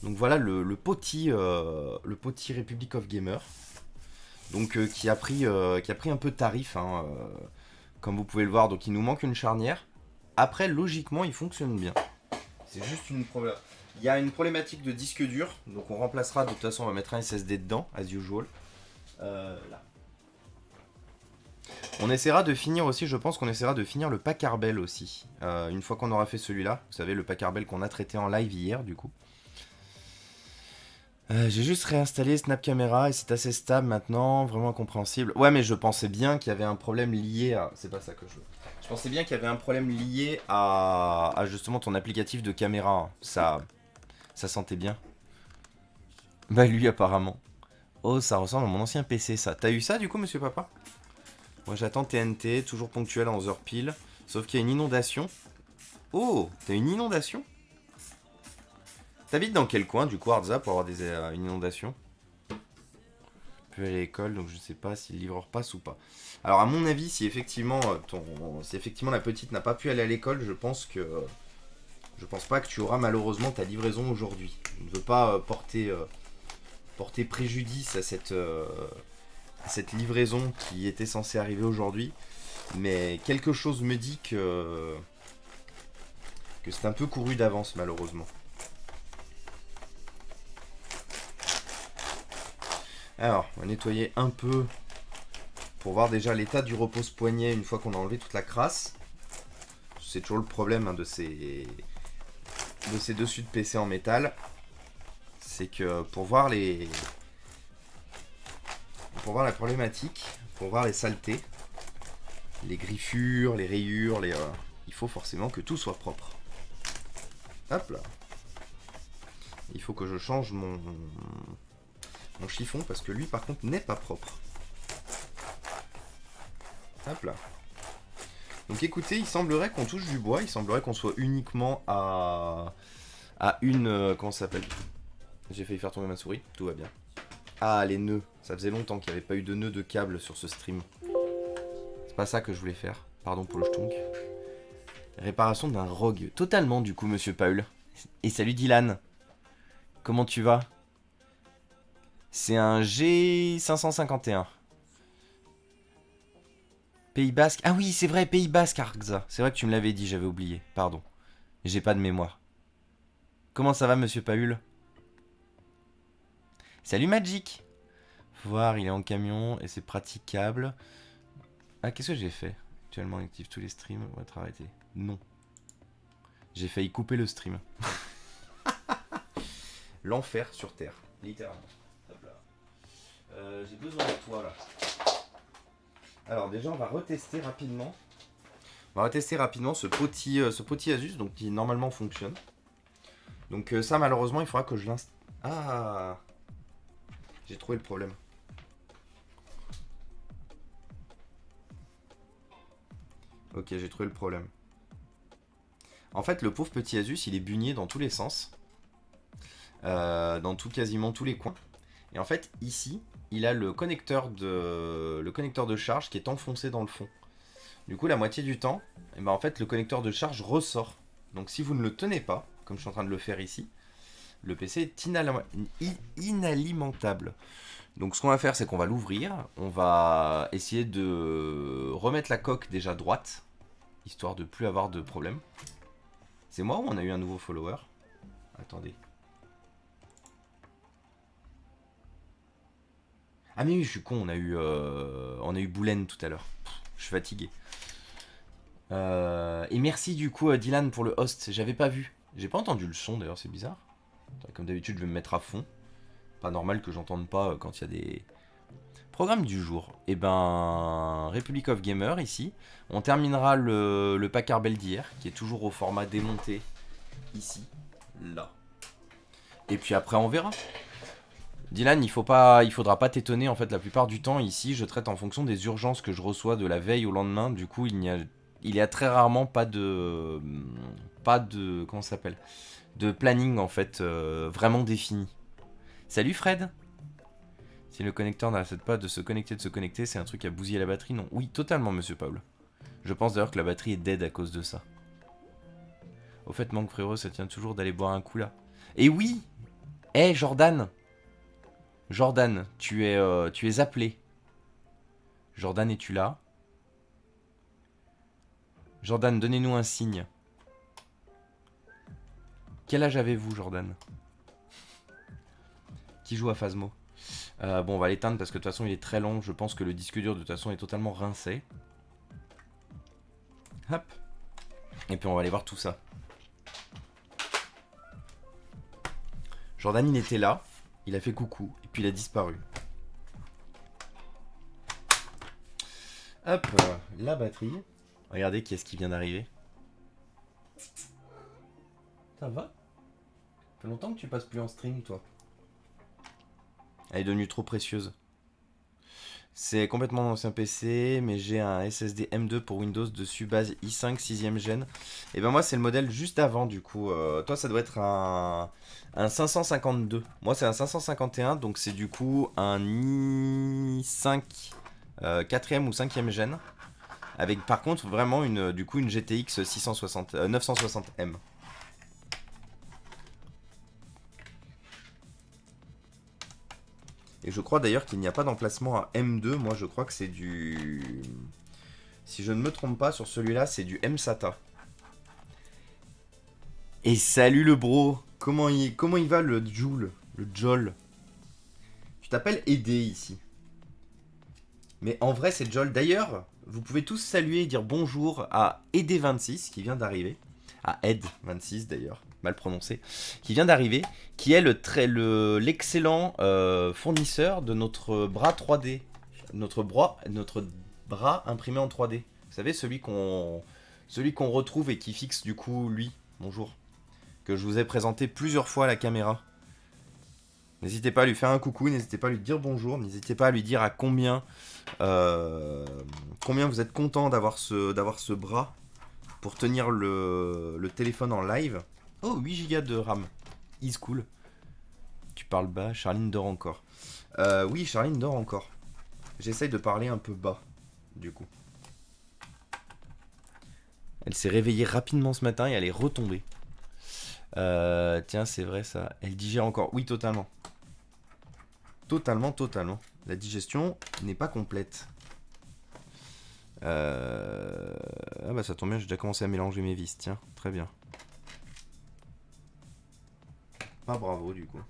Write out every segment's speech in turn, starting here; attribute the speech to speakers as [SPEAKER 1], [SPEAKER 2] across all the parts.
[SPEAKER 1] Donc voilà le Poti Republic of Gamer. Donc qui a pris un peu de tarif, hein, comme vous pouvez le voir. Donc il nous manque une charnière. Après, logiquement, il fonctionne bien. C'est juste une problème. Il y a une problématique de disque dur. Donc on remplacera, de toute façon, on va mettre un SSD dedans, as usual. Là. On essaiera de finir aussi, je pense qu'on essaiera de finir le pack Arbel aussi. Une fois qu'on aura fait celui-là. Vous savez, le pack Arbel qu'on a traité en live hier, du coup. J'ai juste réinstallé Snap Camera et c'est assez stable maintenant, vraiment compréhensible. Ouais, mais je pensais bien qu'il y avait un problème lié à. C'est pas ça que je veux. Je pensais bien qu'il y avait un problème lié à justement ton applicatif de caméra. Ça sentait bien. Bah, lui, apparemment. Oh, ça ressemble à mon ancien PC, ça. T'as eu ça du coup, monsieur papa? Moi, j'attends TNT, toujours ponctuel à 11h pile. Sauf qu'il y a une inondation. Oh, t'as une inondation? T'habites dans quel coin du coup, Arza, pour avoir une inondation? Plus aller à l'école, donc je sais pas si le livreur passe ou pas. Alors à mon avis, si effectivement si effectivement la petite n'a pas pu aller à l'école, je pense pas que tu auras malheureusement ta livraison aujourd'hui. Je ne veux pas porter préjudice à cette livraison qui était censée arriver aujourd'hui, mais quelque chose me dit que c'est un peu couru d'avance malheureusement. Alors, on va nettoyer un peu pour voir déjà l'état du repose-poignet une fois qu'on a enlevé toute la crasse. C'est toujours le problème, hein, de ces dessus de PC en métal. C'est que pour voir la problématique, pour voir les saletés, les griffures, les rayures, il faut forcément que tout soit propre. Hop là. Il faut que je change mon chiffon parce que lui par contre n'est pas propre. Hop là. Donc écoutez, il semblerait qu'on touche du bois, il semblerait qu'on soit uniquement à une... comment ça s'appelle? J'ai failli faire tomber ma souris, tout va bien. Ah, les nœuds. Ça faisait longtemps qu'il n'y avait pas eu de nœuds de câble sur ce stream. C'est pas ça que je voulais faire. Pardon pour le stonk. Réparation d'un rogue. Totalement du coup, monsieur Paul. Et salut Dylan. Comment tu vas? C'est un G551. Pays Basque. Ah oui, c'est vrai, Pays Basque, Arxa. C'est vrai que tu me l'avais dit, j'avais oublié. Pardon. J'ai pas de mémoire. Comment ça va, monsieur Paul? Salut Magic. Voir, il est en camion et c'est praticable. Ah, qu'est-ce que j'ai fait? Actuellement active tous les streams. On va être arrêté. Non. J'ai failli couper le stream. L'enfer sur Terre, littéralement. Hop là. J'ai besoin de toi là. Alors déjà, on va retester rapidement. On va retester rapidement ce Poti Asus, donc qui normalement fonctionne. Donc ça, malheureusement, il faudra que je l'installe. Ah, j'ai trouvé le problème. Ok, j'ai trouvé le problème. En fait, le pauvre petit Asus, il est bugné dans tous les sens. Dans quasiment tous les coins. Et en fait, ici, il a le connecteur de charge qui est enfoncé dans le fond. Du coup, la moitié du temps, et ben en fait, le connecteur de charge ressort. Donc si vous ne le tenez pas, comme je suis en train de le faire ici, le PC est inalimentable. Donc ce qu'on va faire, c'est qu'on va l'ouvrir. On va essayer de remettre la coque déjà droite, histoire de plus avoir de problème. C'est moi ou on a eu un nouveau follower? Attendez. Ah mais oui, je suis con, on a eu Boulen tout à l'heure. Je suis fatigué. Et merci du coup Dylan pour le host, j'avais pas vu. J'ai pas entendu le son d'ailleurs, c'est bizarre. Comme d'habitude, je vais me mettre à fond. Pas normal que j'entende pas quand il y a des programmes du jour. Et ben, Republic of Gamer ici. On terminera le pack Arbel d'hier, qui est toujours au format démonté ici, là. Et puis après, on verra. Dylan, il faudra pas t'étonner. En fait, la plupart du temps ici, je traite en fonction des urgences que je reçois de la veille au lendemain. Du coup, il y a très rarement pas de comment ça s'appelle, de planning en fait vraiment défini. Salut Fred. Si le connecteur n'arrête pas de se connecter, c'est un truc à bousiller la batterie, non? Oui, totalement, monsieur Paul. Je pense d'ailleurs que la batterie est dead à cause de ça. Au fait, manque frérot, ça tient toujours d'aller boire un coup là. Et oui, Hé, Jordan! Jordan, tu es appelé. Jordan, es-tu là? Jordan, donnez-nous un signe. Quel âge avez-vous, Jordan? Qui joue à Phasmo? Bon, on va l'éteindre parce que de toute façon, il est très long. Je pense que le disque dur, de toute façon, est totalement rincé. Hop. Et puis, on va aller voir tout ça. Jordan, il était là. Il a fait coucou. Et puis, il a disparu. Hop, la batterie. Regardez qui est-ce qui vient d'arriver. Ça va? Ça fait longtemps que tu passes plus en stream, toi. Elle est devenue trop précieuse. C'est complètement un ancien PC, mais j'ai un SSD M2 pour Windows dessus, base i5 6ème gen. Et ben moi c'est le modèle juste avant du coup. Toi ça doit être un 552. Moi c'est un 551, donc c'est du coup un i5 4ème ou 5ème gen. Avec par contre vraiment du coup une GTX 960M. Et je crois d'ailleurs qu'il n'y a pas d'emplacement à M2. Moi, je crois que c'est du... Si je ne me trompe pas, sur celui-là, c'est du M-SATA. Et salut le bro! Comment il va le Joule? Le Jol? Tu t'appelles Aidé ici. Mais en vrai, c'est Jol. D'ailleurs, vous pouvez tous saluer et dire bonjour à Aidé26 qui vient d'arriver. À Ed26 d'ailleurs, mal prononcé. Qui vient d'arriver. Qui est l'excellent fournisseur de notre bras 3D. Notre bras imprimé en 3D. Vous savez, celui qu'on retrouve et qui fixe du coup lui. Bonjour. Que je vous ai présenté plusieurs fois à la caméra. N'hésitez pas à lui faire un coucou, n'hésitez pas à lui dire bonjour, n'hésitez pas à lui dire à combien vous êtes content d'avoir ce bras pour tenir le téléphone en live. Oh, 8 Go de RAM. Is cool. Tu parles bas, Charline dort encore. Oui, Charline dort encore. J'essaye de parler un peu bas, du coup. Elle s'est réveillée rapidement ce matin et elle est retombée. Tiens, c'est vrai ça. Elle digère encore. Oui, totalement. Totalement. La digestion n'est pas complète. Ah bah ça tombe bien, j'ai déjà commencé à mélanger mes vis. Tiens, très bien. Pas bravo du coup.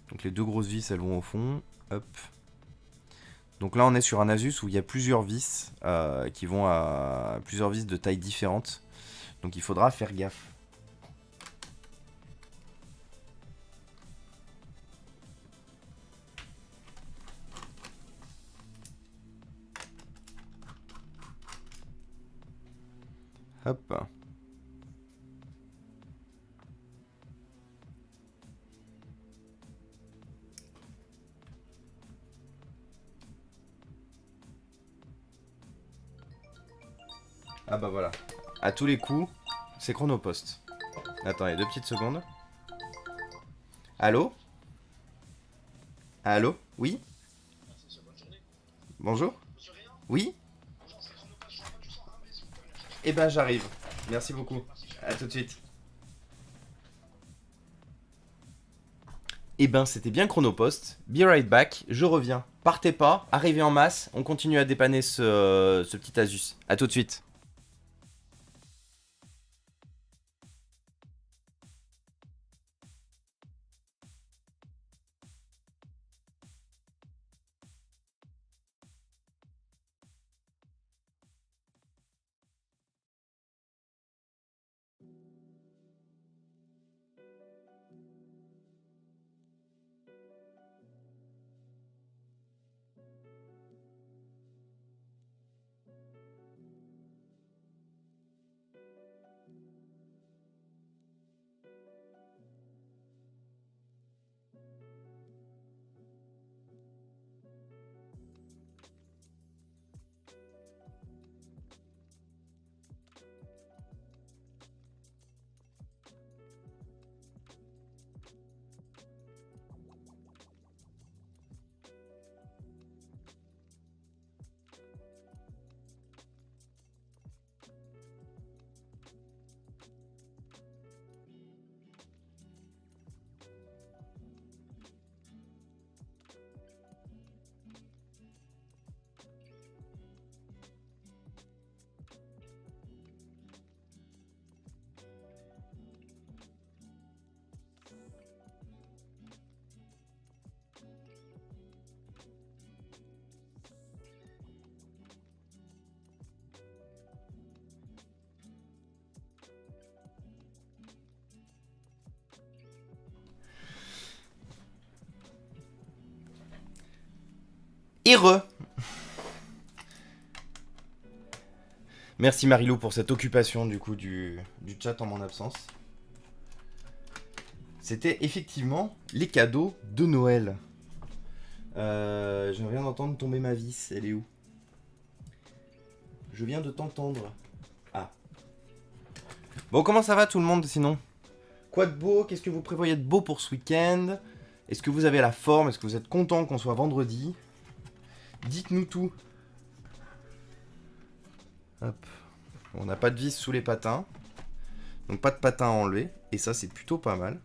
[SPEAKER 1] Donc les deux grosses vis, elles vont au fond. Hop. Donc là, on est sur un Asus où il y a plusieurs vis qui vont à plusieurs vis de tailles différentes. Donc il faudra faire gaffe. Hop. Ah bah voilà. À tous les coups, c'est Chronopost. Attendez, 2 petites secondes. Allô? Allô? Oui? Bonjour? Oui? Eh ben j'arrive. Merci beaucoup. À tout de suite. Eh ben c'était bien Chronopost. Be right back. Je reviens. Partez pas. Arrivez en masse. On continue à dépanner ce petit Asus. À tout de suite. Heureux. Merci Marilou pour cette occupation du coup du chat en mon absence. C'était effectivement les cadeaux de Noël. Je viens d'entendre tomber ma vis. Elle est où? Je viens de t'entendre. Ah. Bon, comment ça va tout le monde sinon? Quoi de beau? Qu'est-ce que vous prévoyez de beau pour ce week-end? Est-ce que vous avez la forme? Est-ce que vous êtes content qu'on soit vendredi? Dites-nous tout. Hop. On n'a pas de vis sous les patins. Donc pas de patins à enlever. Et ça, c'est plutôt pas mal.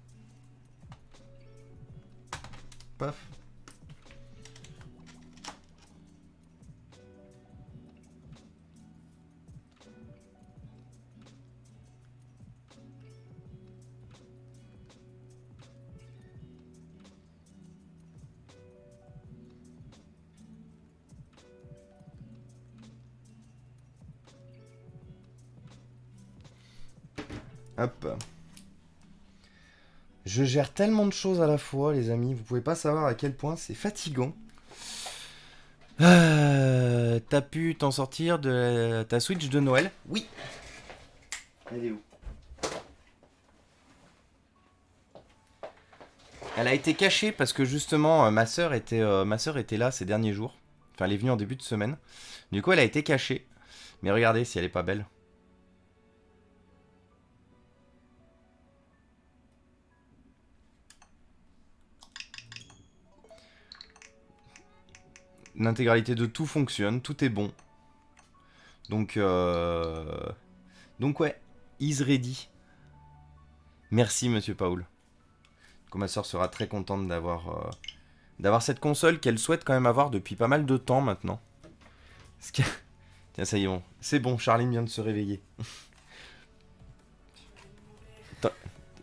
[SPEAKER 1] Paf. Hop. Je gère tellement de choses à la fois, les amis. Vous pouvez pas savoir à quel point c'est fatigant. T'as pu t'en sortir de ta Switch de Noël? Oui. Elle est où? Elle a été cachée parce que justement ma sœur était là ces derniers jours. Enfin, elle est venue en début de semaine. Du coup, elle a été cachée. Mais regardez si elle est pas belle. L'intégralité de tout fonctionne, tout est bon. Donc ouais, is ready. Merci Monsieur Paul. Ma soeur sera très contente d'avoir cette console qu'elle souhaite quand même avoir depuis pas mal de temps maintenant. Tiens, ça y est, bon. C'est bon, Charline vient de se réveiller.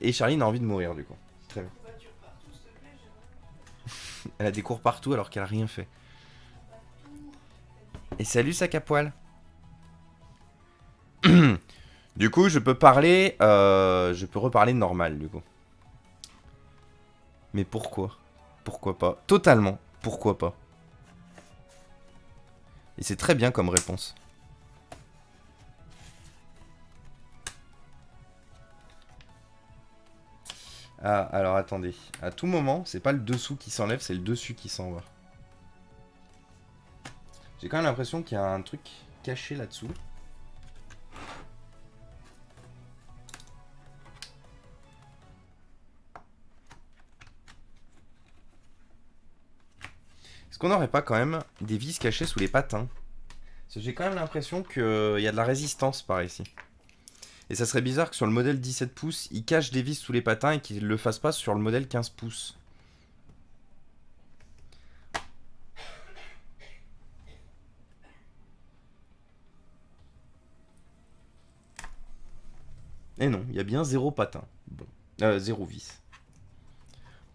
[SPEAKER 1] Et Charline a envie de mourir du coup. Très bien. Elle a des cours partout alors qu'elle a rien fait. Et salut sac à poil. Du coup, je peux reparler normal du coup. Mais pourquoi? Pourquoi pas? Totalement, pourquoi pas? Et c'est très bien comme réponse. Ah, alors attendez. À tout moment, c'est pas le dessous qui s'enlève, c'est le dessus qui s'en va. J'ai quand même l'impression qu'il y a un truc caché là-dessous. Est-ce qu'on n'aurait pas quand même des vis cachées sous les patins? Parce que j'ai quand même l'impression qu'il y a de la résistance par ici. Et ça serait bizarre que sur le modèle 17 pouces, il cache des vis sous les patins et qu'il ne le fasse pas sur le modèle 15 pouces. Et non, il y a bien 0 patin. Bon. 0 vis.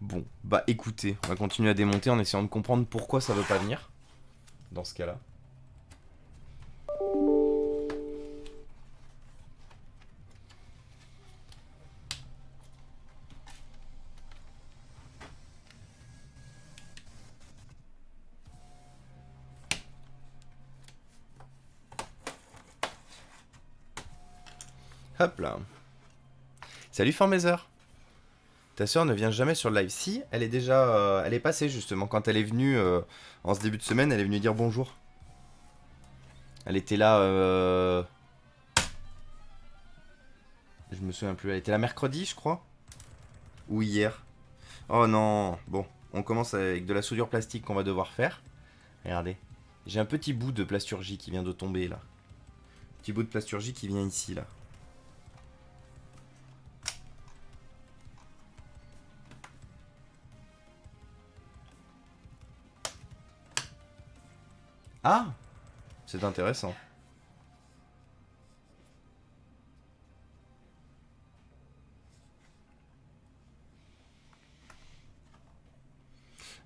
[SPEAKER 1] Bon, bah écoutez, on va continuer à démonter en essayant de comprendre pourquoi ça veut pas venir. Dans ce cas-là. Hop là. Salut Formazer. Ta soeur ne vient jamais sur le live. Si, elle est déjà... elle est passée justement. Quand elle est venue en ce début de semaine, elle est venue dire bonjour. Elle était là... Je me souviens plus. Elle était là mercredi, je crois. Ou hier. Oh non. Bon, on commence avec de la soudure plastique qu'on va devoir faire. Regardez. J'ai un petit bout de plasturgie qui vient de tomber là. Petit bout de plasturgie qui vient ici là. Ah, c'est intéressant.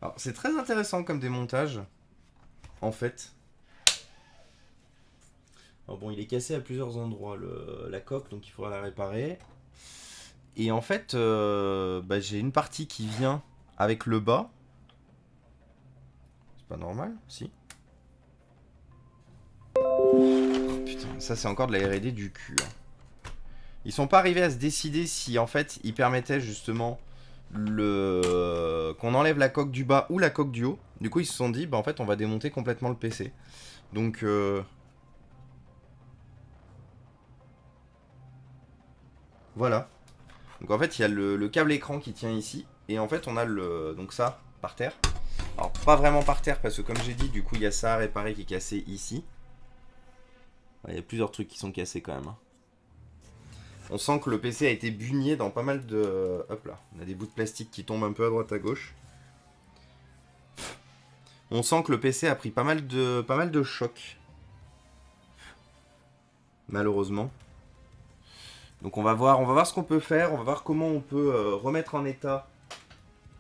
[SPEAKER 1] Alors, c'est très intéressant comme démontage, en fait. Alors bon, il est cassé à plusieurs endroits, la coque, donc il faudra la réparer. Et en fait, j'ai une partie qui vient avec le bas. pas normal, si. Oh, putain, ça c'est encore de la R&D du cul. Hein. Ils sont pas arrivés à se décider si en fait ils permettaient justement qu'on enlève la coque du bas ou la coque du haut. Du coup ils se sont dit bah en fait on va démonter complètement le PC. Donc voilà. Donc en fait il y a le câble écran qui tient ici. Et en fait on a donc ça par terre. Alors pas vraiment par terre parce que comme j'ai dit du coup il y a ça à réparer qui est cassé ici. Il y a plusieurs trucs qui sont cassés quand même. Hein. On sent que le PC a été bugné dans pas mal de... Hop là, on a des bouts de plastique qui tombent un peu à droite à gauche. On sent que le PC a pris pas mal de chocs. Malheureusement. Donc on va voir ce qu'on peut faire. On va voir comment on peut remettre en état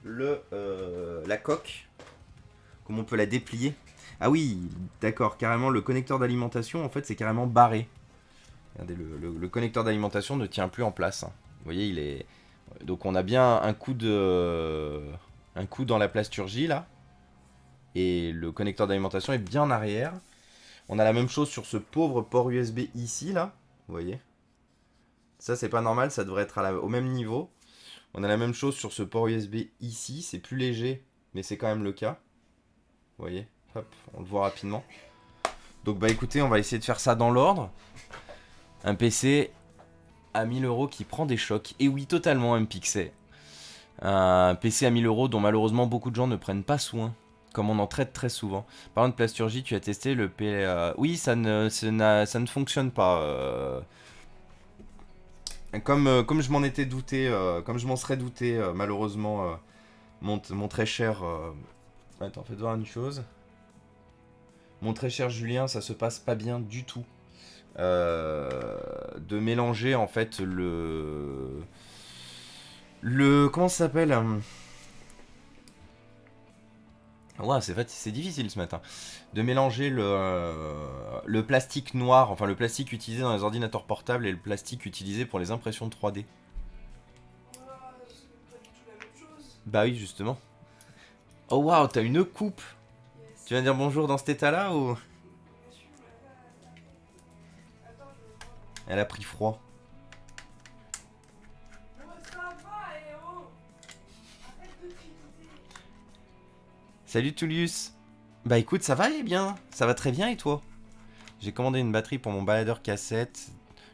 [SPEAKER 1] la coque. Comment on peut la déplier. Ah oui, d'accord, carrément le connecteur d'alimentation en fait c'est carrément barré. Regardez, le connecteur d'alimentation ne tient plus en place. Hein. Vous voyez, il est... Donc on a bien un coup dans la plasturgie là. Et le connecteur d'alimentation est bien en arrière. On a la même chose sur ce pauvre port USB ici là. Vous voyez. Ça c'est pas normal, ça devrait être au même niveau. On a la même chose sur ce port USB ici. C'est plus léger, mais c'est quand même le cas. Vous voyez. Hop, on le voit rapidement. Donc bah écoutez, on va essayer de faire ça dans l'ordre. Un PC à 1000 € qui prend des chocs. Et oui, totalement un Pixel. Un PC à 1000 € dont malheureusement beaucoup de gens ne prennent pas soin. Comme on en traite très souvent. Parlant de plasturgie, tu as testé le oui, ça ne fonctionne pas. Comme je m'en étais douté, comme je m'en serais douté, malheureusement, mon très cher... Attends, faites voir une chose. Mon très cher Julien, ça se passe pas bien du tout. De mélanger en fait comment ça s'appelle ouais, c'est difficile ce matin de mélanger le plastique noir, enfin le plastique utilisé dans les ordinateurs portables et le plastique utilisé pour les impressions 3D. Bah oui, justement. Oh waouh, t'as une coupe. Tu viens dire bonjour dans cet état là ou... Elle a pris froid. Salut Tullius. Bah écoute, ça va et bien. Ça va très bien et toi? J'ai commandé une batterie pour mon baladeur cassette.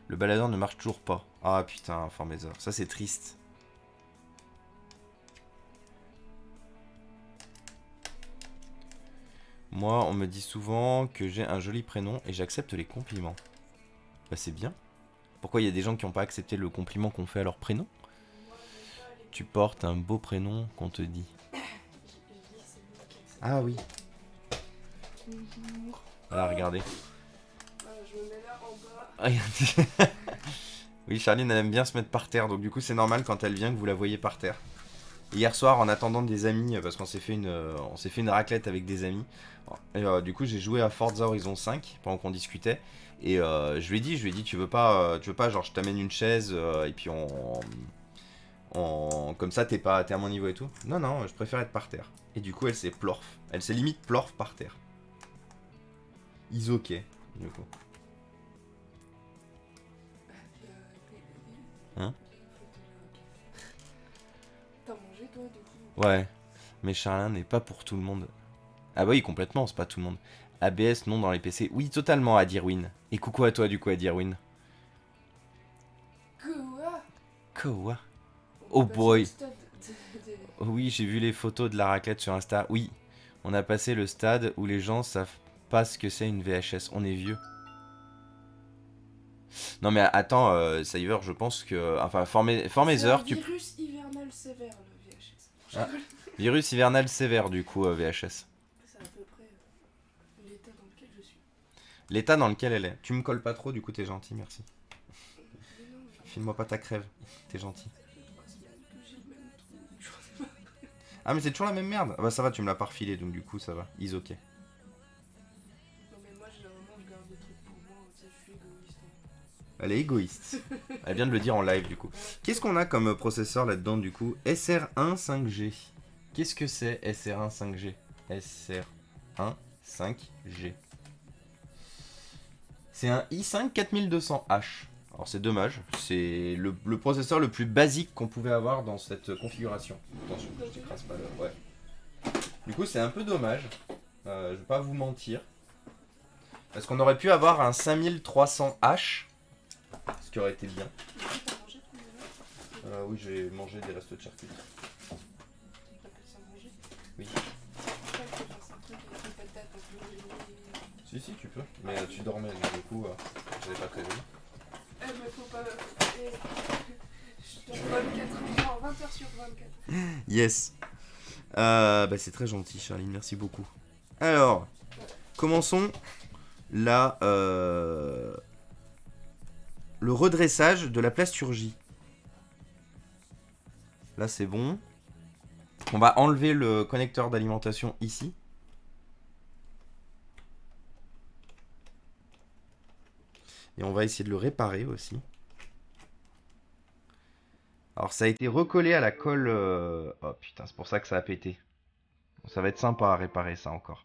[SPEAKER 1] Le baladeur ne marche toujours pas. Ah putain, Formazer. Ça c'est triste. Moi, on me dit souvent que j'ai un joli prénom et j'accepte les compliments. Bah c'est bien. Pourquoi il y a des gens qui n'ont pas accepté le compliment qu'on fait à leur prénom? Tu portes un beau prénom qu'on te dit. Ah oui. Ah, regardez. Je me mets là en bas. Oui, Charline, elle aime bien se mettre par terre, donc du coup, c'est normal quand elle vient que vous la voyez par terre. Hier soir, en attendant des amis, parce qu'on s'est fait une raclette avec des amis, et, du coup, j'ai joué à Forza Horizon 5 pendant qu'on discutait. Et je lui ai dit, tu veux pas, genre, je t'amène une chaise, et puis comme ça, t'es à mon niveau et tout. Non, non, je préfère être par terre. Et du coup, elle s'est plorf. Elle s'est limite plorf par terre. Is ok, du coup. Hein? T'as mangé toi, du coup? Ouais, mais Charlin n'est pas pour tout le monde. Ah bah oui, complètement, c'est pas tout le monde. ABS non dans les PC. Oui, totalement, Adirwin. Et coucou à toi, du coup, Adirwin. Quoi? Quoi? Oh boy. Oh oui, j'ai vu les photos de la raclette sur Insta. Oui, on a passé le stade où les gens savent pas ce que c'est une VHS. On est vieux. Non mais attends, Cyber, je pense que... Enfin, Formazer, tu...
[SPEAKER 2] Virus hivernal sévère, le VHS.
[SPEAKER 1] Ah, virus hivernal sévère, du coup, VHS.
[SPEAKER 2] C'est à peu près l'état dans lequel je suis.
[SPEAKER 1] L'état dans lequel elle est. Tu me colles pas trop, du coup, t'es gentil, merci. File-moi pas ta crève, t'es gentil. Ah mais c'est toujours la même merde. Ah bah ça va, tu me l'as pas refilé, donc du coup ça va. Is ok.
[SPEAKER 2] Non mais moi généralement je garde des trucs pour moi, tu sais, je suis égoïste.
[SPEAKER 1] Elle est égoïste. Elle vient de le dire en live du coup. Qu'est-ce qu'on a comme processeur là-dedans du coup? SR1 5G. Qu'est-ce que c'est SR1 5G? SR... un 5G. C'est un i5 4200H. Alors c'est dommage, c'est le processeur le plus basique qu'on pouvait avoir dans cette configuration. Attention, je t'écrase pas là. Ouais. Du coup c'est un peu dommage, je vais pas vous mentir. Parce qu'on aurait pu avoir un 5300H, ce qui aurait été bien.
[SPEAKER 2] T'as mangé ton déjeuner?
[SPEAKER 1] Oui, j'ai mangé des restes de charcuterie.
[SPEAKER 2] T'appelles ça manger?
[SPEAKER 1] Oui.
[SPEAKER 2] Je crois que tu fasses un truc avec des patates un peu gelées.
[SPEAKER 1] Si, tu peux. Mais tu dormais, donc du coup, j'avais pas prévu.
[SPEAKER 2] Eh mais faut pas... Je te 24 heures, 20h sur 24.
[SPEAKER 1] Yes. C'est très gentil, Charline, merci beaucoup. Alors, commençons le redressage de la plasturgie. Là, c'est bon. On va enlever le connecteur d'alimentation ici. Et on va essayer de le réparer aussi. Alors ça a été recollé à la colle... Oh putain, c'est pour ça que ça a pété. Ça va être sympa à réparer ça encore.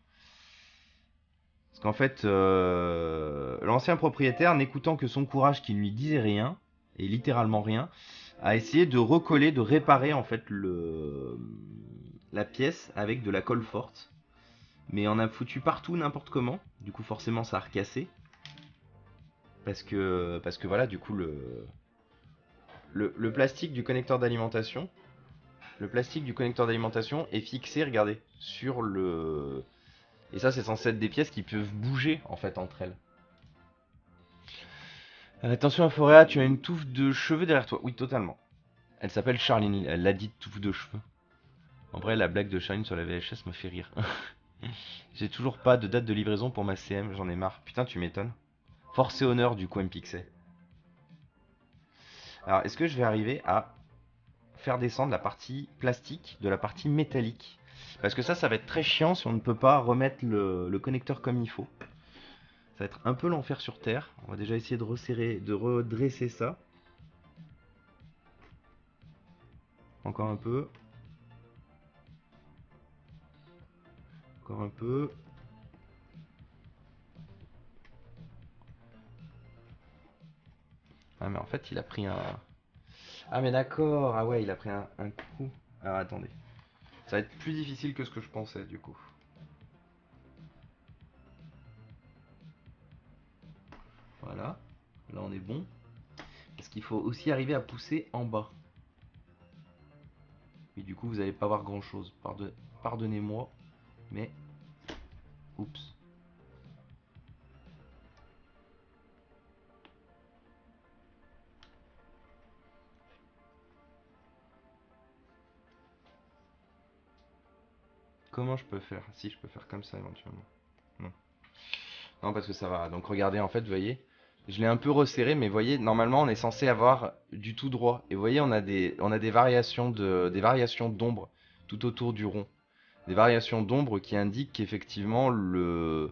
[SPEAKER 1] Parce qu'en fait, l'ancien propriétaire, n'écoutant que son courage qui ne lui disait rien, et littéralement rien, a essayé de recoller, de réparer en fait la pièce avec de la colle forte. Mais on a foutu partout n'importe comment. Du coup forcément ça a recassé. Parce que voilà, du coup le plastique du connecteur d'alimentation, est fixé, regardez, sur le... Et ça c'est censé être des pièces qui peuvent bouger en fait entre elles. Attention Aforea, tu as une touffe de cheveux derrière toi. Oui, totalement. Elle s'appelle Charline, elle l'a dit, touffe de cheveux. En vrai, la blague de Charline sur la VHS me fait rire. J'ai toujours pas de date de livraison pour ma CM, j'en ai marre. Putain, tu m'étonnes. Force et honneur du coup MPixel. Alors, est-ce que je vais arriver à faire descendre la partie plastique de la partie métallique? Parce que ça va être très chiant si on ne peut pas remettre le connecteur comme il faut. Ça va être un peu l'enfer sur Terre. On va déjà essayer de resserrer, de redresser ça. Encore un peu. Encore un peu. Ah mais en fait il a pris un... Ah mais d'accord, ah ouais il a pris un coup. Alors attendez. Ça va être plus difficile que ce que je pensais du coup. Voilà. Là on est bon. Parce qu'il faut aussi arriver à pousser en bas. Et du coup vous n'allez pas voir grand chose. Pardonnez-moi. Mais... Oups. Comment je peux faire? Si je peux faire comme ça éventuellement. Non. Non parce que ça va. Donc regardez en fait, vous voyez. Je l'ai un peu resserré, mais vous voyez, normalement on est censé avoir du tout droit. Et vous voyez, on a des variations d'ombre tout autour du rond. Des variations d'ombre qui indiquent qu'effectivement le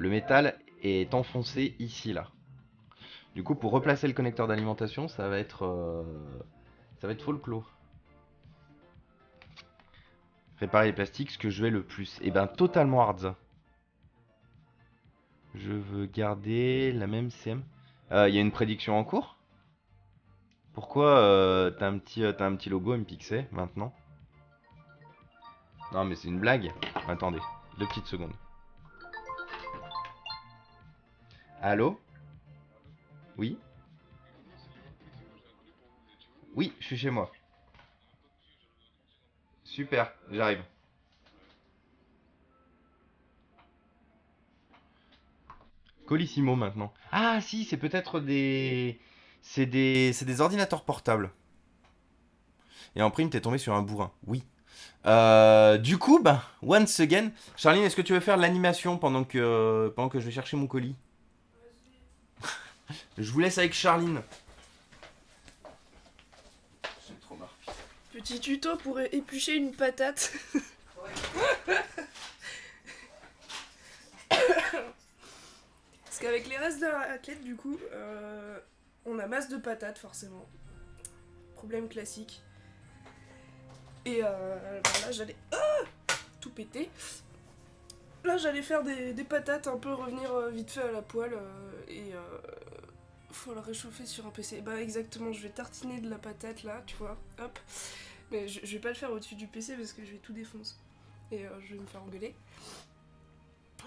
[SPEAKER 1] métal est enfoncé ici là. Du coup, pour replacer le connecteur d'alimentation, ça va être folklore. Réparer les plastiques, ce que je vais le plus. Et ben totalement hardza. Je veux garder la même CM. Il y a une prédiction en cours? Pourquoi t'as un petit logo MPixel maintenant? Non mais c'est une blague. Attendez, 2 petites secondes. Allô? Oui? Oui, je suis chez moi. Super, j'arrive. Colissimo maintenant. Ah si, c'est peut-être des... C'est des ordinateurs portables. Et en prime, t'es tombé sur un bourrin. Oui. Du coup, bah, once again. Charline, est-ce que tu veux faire l'animation pendant que je vais chercher mon colis? Je vous laisse avec Charline. J'ai trop marre.
[SPEAKER 2] Petit tuto pour éplucher une patate. Parce qu'avec les restes de la raclette, du coup, on a masse de patates forcément. Problème classique. Et voilà, j'allais tout péter. Là, j'allais faire des patates, un peu revenir vite fait à la poêle et faut la réchauffer sur un PC. Bah exactement, je vais tartiner de la patate là, tu vois, hop. Mais je vais pas le faire au-dessus du PC parce que je vais tout défoncer. Et je vais me faire engueuler.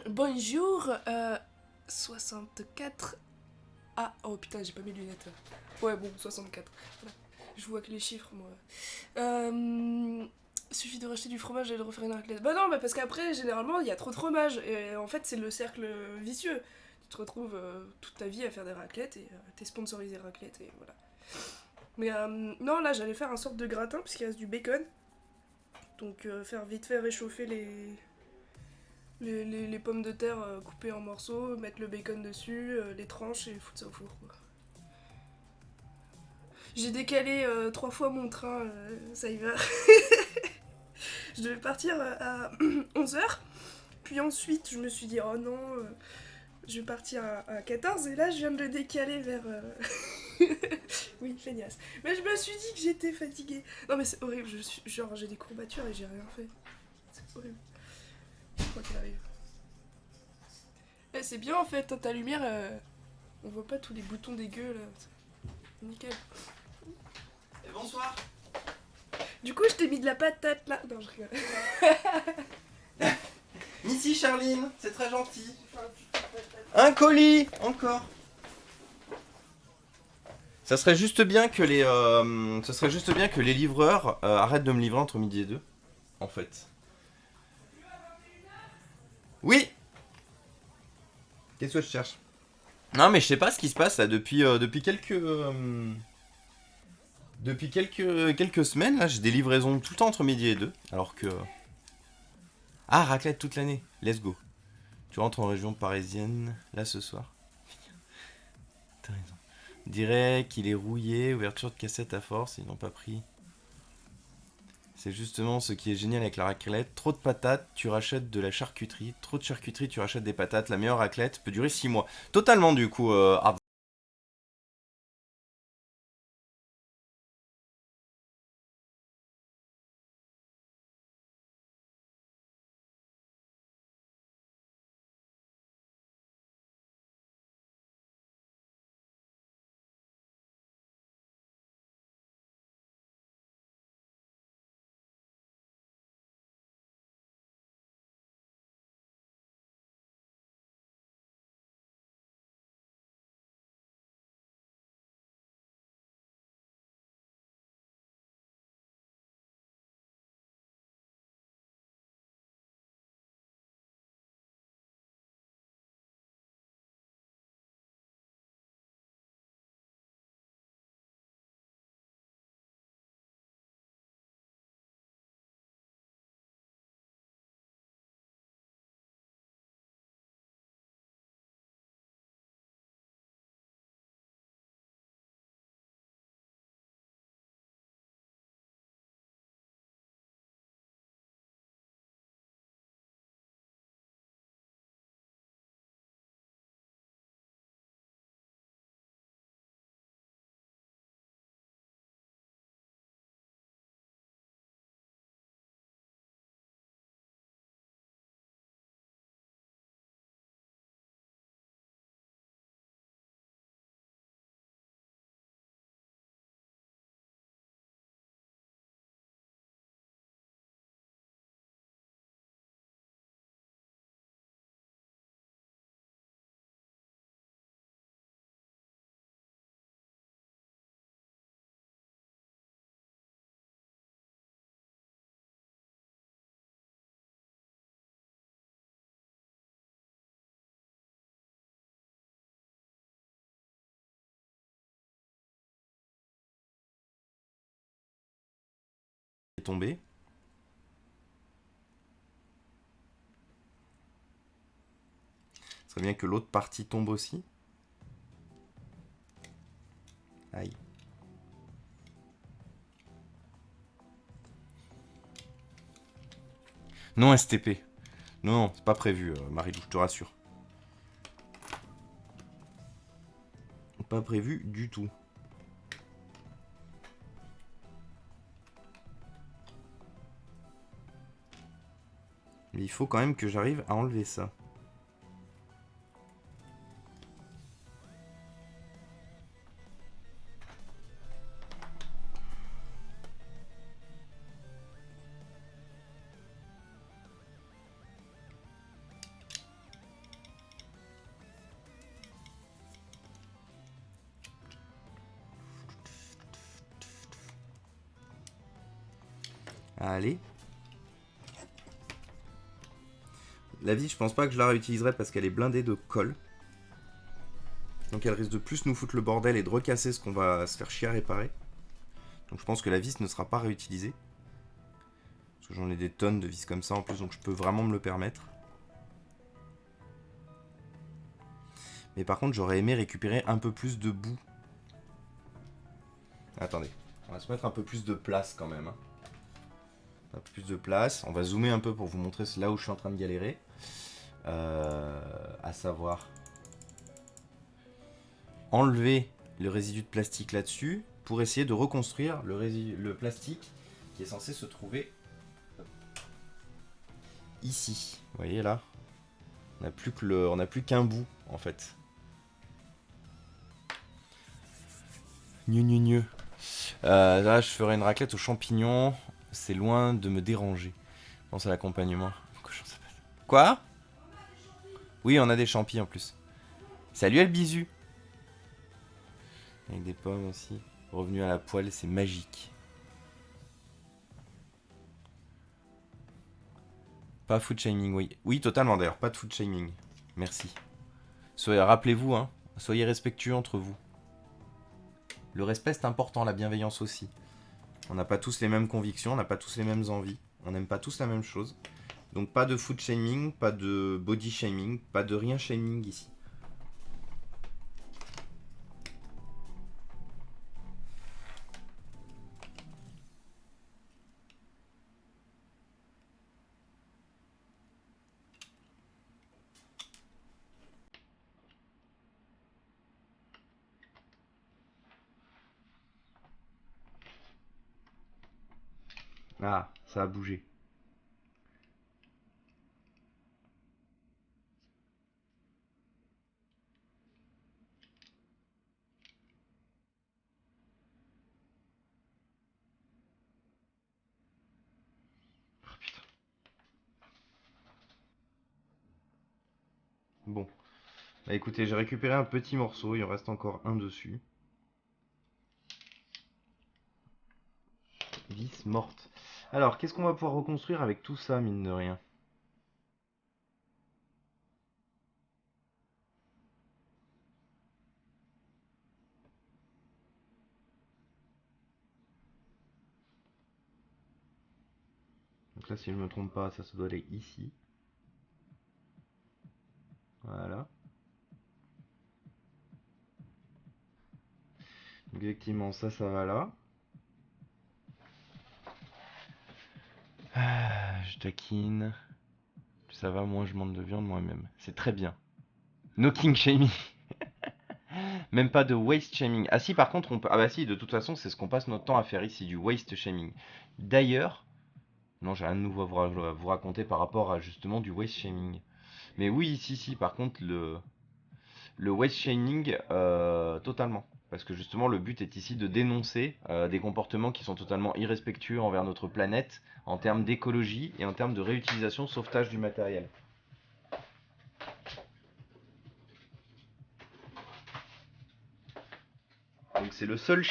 [SPEAKER 2] Bonjour, 64. Ah, oh putain, j'ai pas mes lunettes. Ouais, bon, 64. Voilà. Je vois que les chiffres, moi. Suffit de racheter du fromage et de refaire une raclette. Bah non, bah parce qu'après, généralement, il y a trop de fromage. Et en fait, c'est le cercle vicieux. Tu te retrouves toute ta vie à faire des raclettes et t'es sponsorisé raclette et voilà. Mais non, là, j'allais faire un sorte de gratin puisqu'il reste du bacon. Donc faire vite fait réchauffer les pommes de terre coupées en morceaux, mettre le bacon dessus, les tranches et foutre ça au four, quoi. J'ai décalé 3 fois mon train, ça y va. Je devais partir à 11h, puis ensuite je me suis dit oh non, je vais partir à 14 et là je viens de le décaler vers... oui, feignasse. Mais je me suis dit que j'étais fatiguée. Non mais c'est horrible, genre j'ai des courbatures et j'ai rien fait. C'est horrible. Quoi qu'il arrive. C'est bien en fait, ta lumière, on voit pas tous les boutons dégueux là. Nickel.
[SPEAKER 1] Et bonsoir.
[SPEAKER 2] Du coup, je t'ai mis de la patate là. Non, je rigole.
[SPEAKER 1] Ici Charline, c'est très gentil. Un colis, encore. Ça serait juste bien que les livreurs arrêtent de me livrer entre midi et 2, en fait. Oui. Qu'est-ce que je cherche? Non mais je sais pas ce qui se passe là depuis quelques semaines là, j'ai des livraisons tout le temps entre midi et 2, alors que raclette toute l'année. Let's go. Tu rentres en région parisienne là ce soir. T'as raison. Dirait qu'il est rouillé, ouverture de cassette à force, ils n'ont pas pris. C'est justement ce qui est génial avec la raclette. Trop de patates, tu rachètes de la charcuterie. Trop de charcuterie, tu rachètes des patates. La meilleure raclette peut durer 6 mois. Totalement du coup, est tombé. Ce serait bien que l'autre partie tombe aussi. Aïe. Non STP. Non, c'est pas prévu, Marilou, je te rassure. Pas prévu du tout. Mais il faut quand même que j'arrive à enlever ça. Allez. La vis, je pense pas que je la réutiliserai parce qu'elle est blindée de colle. Donc elle risque de plus nous foutre le bordel et de recasser ce qu'on va se faire chier à réparer. Donc je pense que la vis ne sera pas réutilisée. Parce que j'en ai des tonnes de vis comme ça en plus, donc je peux vraiment me le permettre. Mais par contre, j'aurais aimé récupérer un peu plus de boue. Attendez, on va se mettre un peu plus de place quand même. Un peu plus de place. On va zoomer un peu pour vous montrer là où je suis en train de galérer. À savoir enlever le résidu de plastique là-dessus pour essayer de reconstruire le plastique qui est censé se trouver ici. Vous voyez là, on n'a plus qu'un bout en fait. Gneu. Là, je ferai une raclette aux champignons. C'est loin de me déranger. Je pense à l'accompagnement. Quoi? Oui, on a des champis en plus. Salut Albizu. Avec des pommes aussi. Revenu à la poêle, c'est magique. Pas food shaming, oui. Oui, totalement d'ailleurs, pas de food shaming. Merci. Rappelez-vous, hein, soyez respectueux entre vous. Le respect, c'est important, la bienveillance aussi. On n'a pas tous les mêmes convictions, on n'a pas tous les mêmes envies. On n'aime pas tous la même chose. Donc pas de food shaming, pas de body shaming, pas de rien shaming ici. Ah, ça a bougé. Oh, putain. Bon. Bah écoutez, j'ai récupéré un petit morceau, il en reste encore un dessus. Vis morte. Alors, qu'est-ce qu'on va pouvoir reconstruire avec tout ça, mine de rien? Donc là, si je ne me trompe pas, ça doit aller ici. Voilà. Donc effectivement, ça va là. Ah, je taquine. Ça va, moins je mange de viande moi-même. C'est très bien. No king shaming. Même pas de waste shaming. Ah si, par contre, on peut... Ah bah si, de toute façon, c'est ce qu'on passe notre temps à faire ici, du waste shaming. D'ailleurs... Non, j'ai rien de nouveau à vous raconter par rapport à justement du waste shaming. Mais oui, si, par contre, le waste shaming, totalement. Parce que justement, le but est ici de dénoncer des comportements qui sont totalement irrespectueux envers notre planète, en termes d'écologie et en termes de réutilisation, sauvetage du matériel. Donc c'est le seul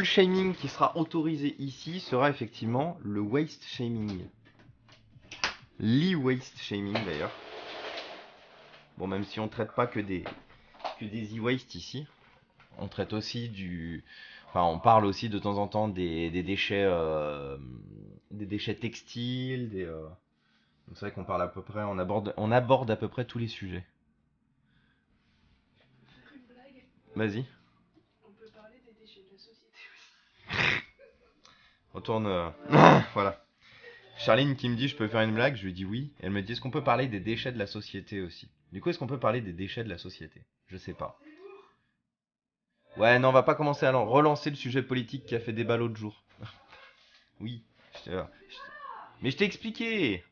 [SPEAKER 1] shaming qui sera autorisé ici sera effectivement le waste shaming. L'e-waste shaming d'ailleurs. Bon, même si on traite pas que des e-waste ici, on traite aussi enfin, on parle aussi de temps en temps des déchets textiles, c'est vrai qu'on parle à peu près, on aborde à peu près tous les sujets. Vas-y.
[SPEAKER 2] On peut parler des déchets de la société aussi.
[SPEAKER 1] Retourne. Voilà. Charline qui me dit je peux faire une blague, je lui dis oui. Elle me dit est-ce qu'on peut parler des déchets de la société aussi? Du coup, est-ce qu'on peut parler des déchets de la société? Je sais pas. Ouais, non, on va pas commencer à relancer le sujet politique qui a fait débat l'autre jour. Oui. Mais je t'ai expliqué.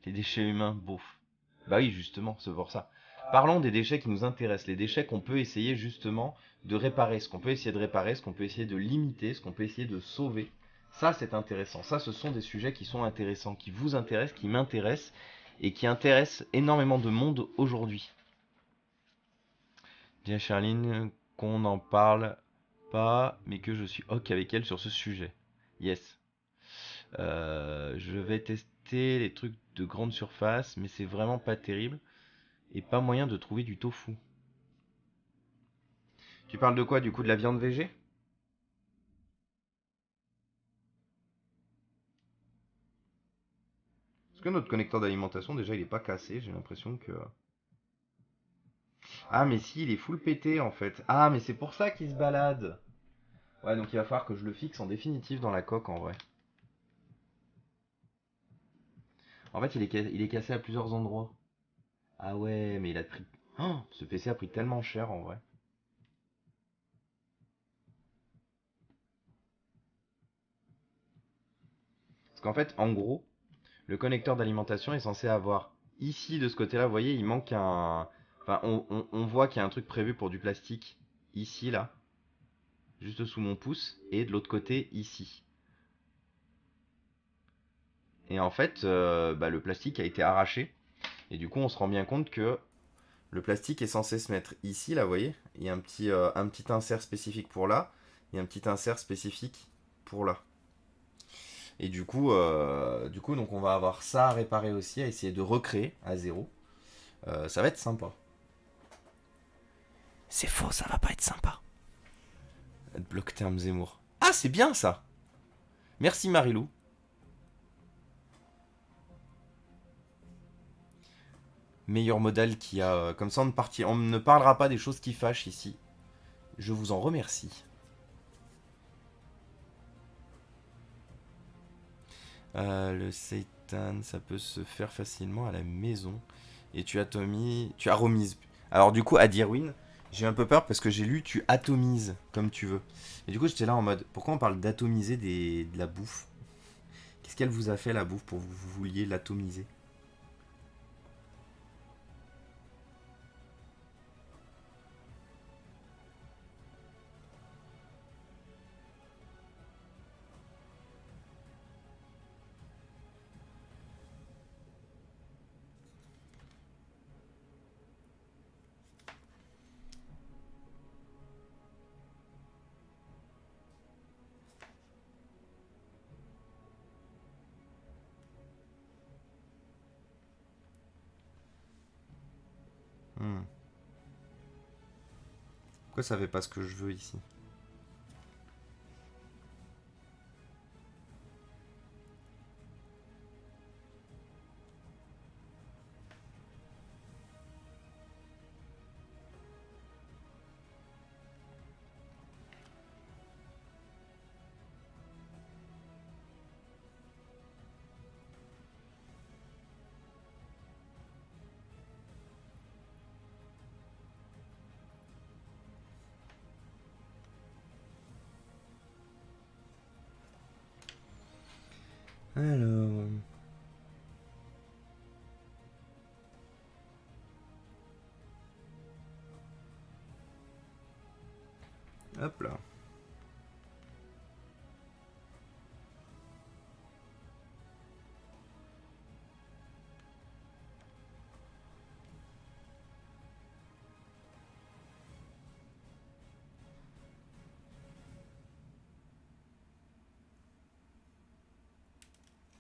[SPEAKER 1] Les déchets humains, bof. Bah oui, justement, c'est pour ça. Parlons des déchets qui nous intéressent, les déchets qu'on peut essayer justement de réparer, ce qu'on peut essayer de réparer, ce qu'on peut essayer de limiter, ce qu'on peut essayer de sauver. Ça, c'est intéressant. Ça, ce sont des sujets qui sont intéressants, qui vous intéressent, qui m'intéressent et qui intéressent énormément de monde aujourd'hui. Dis à Charline qu'on n'en parle pas, mais que je suis ok avec elle sur ce sujet. Yes. Je vais tester les trucs de grande surface, mais c'est vraiment pas terrible. Et pas moyen de trouver du tofu. Tu parles de quoi, du coup, de la viande végé? Parce que notre connecteur d'alimentation, déjà, il est pas cassé. J'ai l'impression que... Ah, mais si, il est full pété, en fait. Ah, mais c'est pour ça qu'il se balade. Ouais, donc il va falloir que je le fixe en définitive dans la coque, en vrai. En fait, il est cassé à plusieurs endroits. Ah ouais, mais il a pris... Oh, ce PC a pris tellement cher, en vrai. Parce qu'en fait, en gros, le connecteur d'alimentation est censé avoir... Ici, de ce côté-là, vous voyez, il manque un... Enfin, on voit qu'il y a un truc prévu pour du plastique. Ici, là. Juste sous mon pouce. Et de l'autre côté, ici. Et en fait, le plastique a été arraché. Et du coup, on se rend bien compte que le plastique est censé se mettre ici, là, vous voyez. Il y a un petit insert spécifique pour là. Et un petit insert spécifique pour là. Et du coup, donc on va avoir ça à réparer aussi, à essayer de recréer à zéro. Ça va être sympa. C'est faux, ça va pas être sympa. Bloc terme Zemmour. Ah, c'est bien ça. Merci Marilou. Meilleur modèle qui a. Comme ça, on ne parlera pas des choses qui fâchent ici. Je vous en remercie. Le seitan, ça peut se faire facilement à la maison. Et tu atomises. Tu atomises. Alors, du coup, à Dirwin, j'ai un peu peur parce que j'ai lu tu atomises comme tu veux. Et du coup, j'étais là en mode pourquoi on parle d'atomiser de la bouffe? Qu'est-ce qu'elle vous a fait la bouffe pour que vous vouliez l'atomiser? Hmm. Pourquoi ça fait pas ce que je veux ici? Alors. Hop là.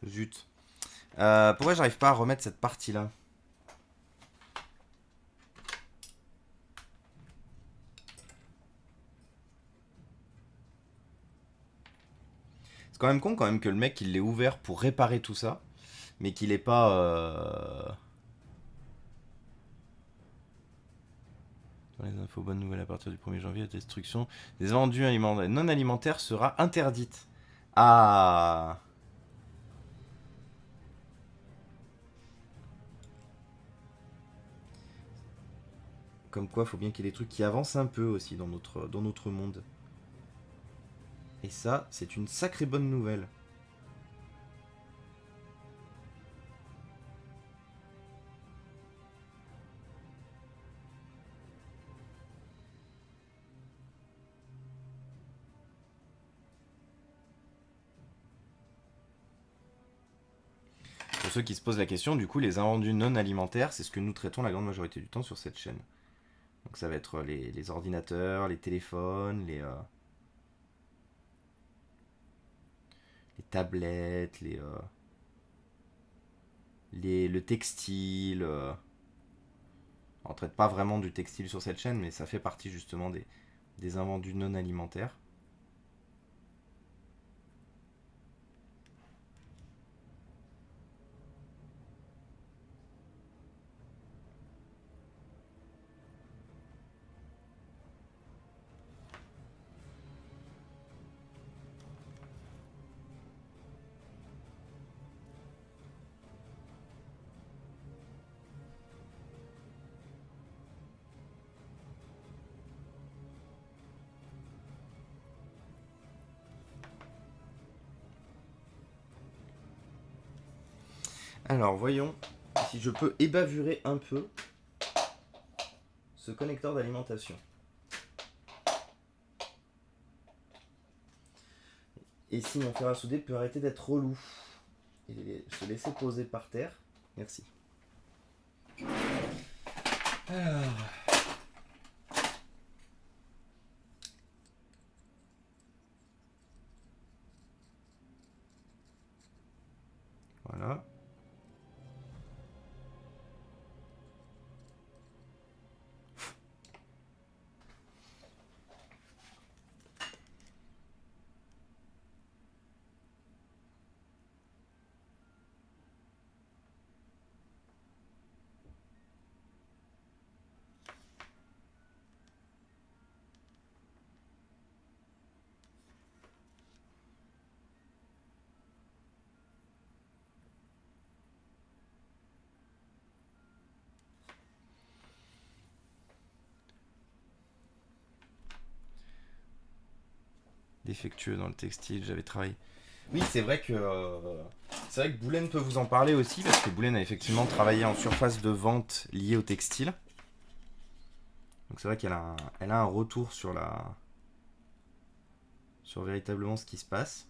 [SPEAKER 1] Zut. Pourquoi j'arrive pas à remettre cette partie-là? C'est quand même con quand même que le mec il l'ait ouvert pour réparer tout ça, mais qu'il ait pas. Dans les infos, bonne nouvelle à partir du 1er janvier, la destruction des invendus non alimentaires sera interdite. Ah. Comme quoi, faut bien qu'il y ait des trucs qui avancent un peu aussi dans notre monde. Et ça, c'est une sacrée bonne nouvelle. ceux qui se posent la question, du coup, les invendus non alimentaires, c'est ce que nous traitons la grande majorité du temps sur cette chaîne. Donc ça va être les ordinateurs, les téléphones, les tablettes, le textile. On traite pas vraiment du textile sur cette chaîne, mais ça fait partie justement des invendus non alimentaires. Alors voyons si je peux ébavurer un peu ce connecteur d'alimentation. Et si mon fer à souder peut arrêter d'être relou et se laisser poser par terre. Merci. Alors. Voilà. Défectueux dans le textile, j'avais travaillé. Oui, c'est vrai que Boulaine peut vous en parler aussi, parce que Boulaine a effectivement travaillé en surface de vente liée au textile. Donc c'est vrai elle a un retour sur véritablement ce qui se passe.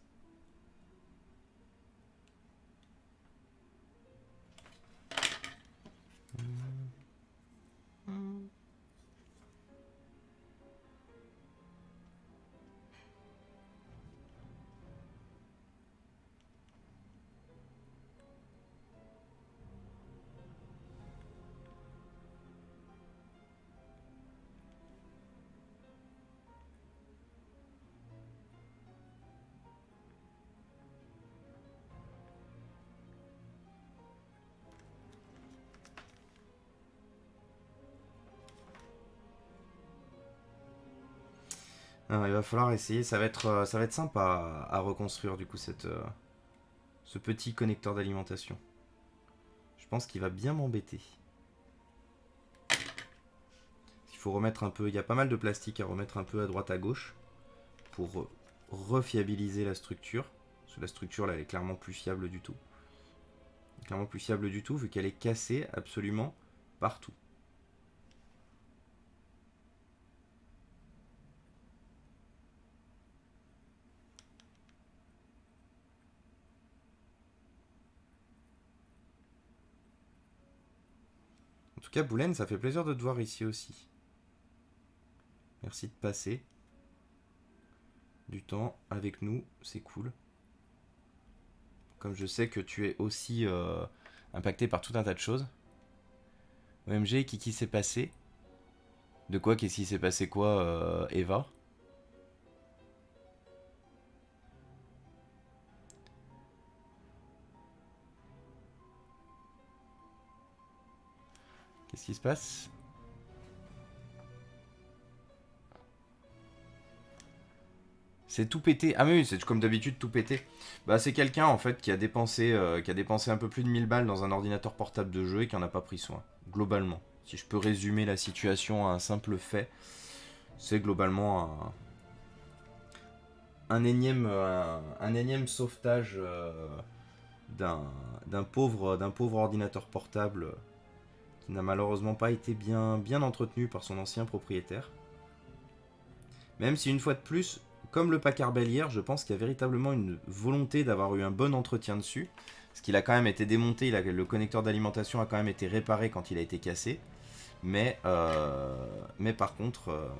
[SPEAKER 1] Alors, il va falloir essayer, ça va être sympa à reconstruire du coup ce petit connecteur d'alimentation. Je pense qu'il va bien m'embêter. Il faut remettre un peu, il y a pas mal de plastique à remettre un peu à droite à gauche pour refiabiliser la structure. Parce que la structure là elle est clairement plus fiable du tout. Clairement plus fiable du tout vu qu'elle est cassée absolument partout. En tout cas, Boulaine, ça fait plaisir de te voir ici aussi. Merci de passer du temps avec nous, c'est cool. Comme je sais que tu es aussi impacté par tout un tas de choses. OMG, qui s'est passé? De quoi? Qu'est-ce qui s'est passé quoi, Eva? Qu'est-ce qui se passe? C'est tout pété. Ah mais oui, c'est comme d'habitude tout pété. Bah c'est quelqu'un en fait qui a dépensé un peu plus de 1000 balles dans un ordinateur portable de jeu et qui en a pas pris soin. Globalement. Si je peux résumer la situation à un simple fait, c'est globalement un énième sauvetage d'un pauvre ordinateur portable qui n'a malheureusement pas été bien entretenu par son ancien propriétaire. Même si une fois de plus, comme le Packard Bell hier, je pense qu'il y a véritablement une volonté d'avoir eu un bon entretien dessus. Parce qu'il a quand même été démonté, le connecteur d'alimentation a quand même été réparé quand il a été cassé. Mais par contre...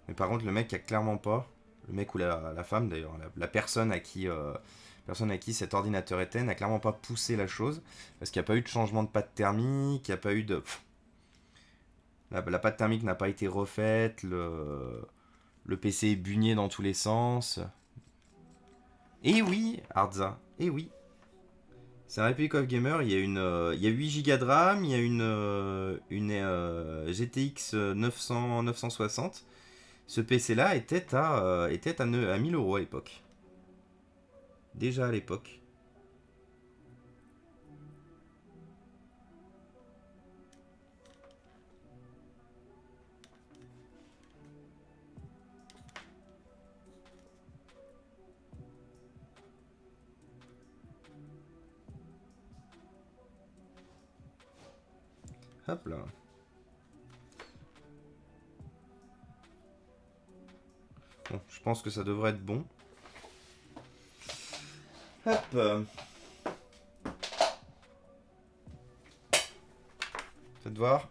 [SPEAKER 1] Mais par contre, le mec a clairement pas, le mec ou la femme d'ailleurs, la personne à qui cet ordinateur était, n'a clairement pas poussé la chose, parce qu'il n'y a pas eu de changement de pâte thermique, il n'y a pas eu de... La pâte thermique n'a pas été refaite, le PC est bugné dans tous les sens. Et oui, Arza, et oui. C'est un Republic of Gamer, il y a 8 Go de RAM, il y a une GTX 960. Ce PC-là était à 1000 euros à l'époque. Déjà à l'époque. Hop là. Bon, je pense que ça devrait être bon. Hop. Faites voir.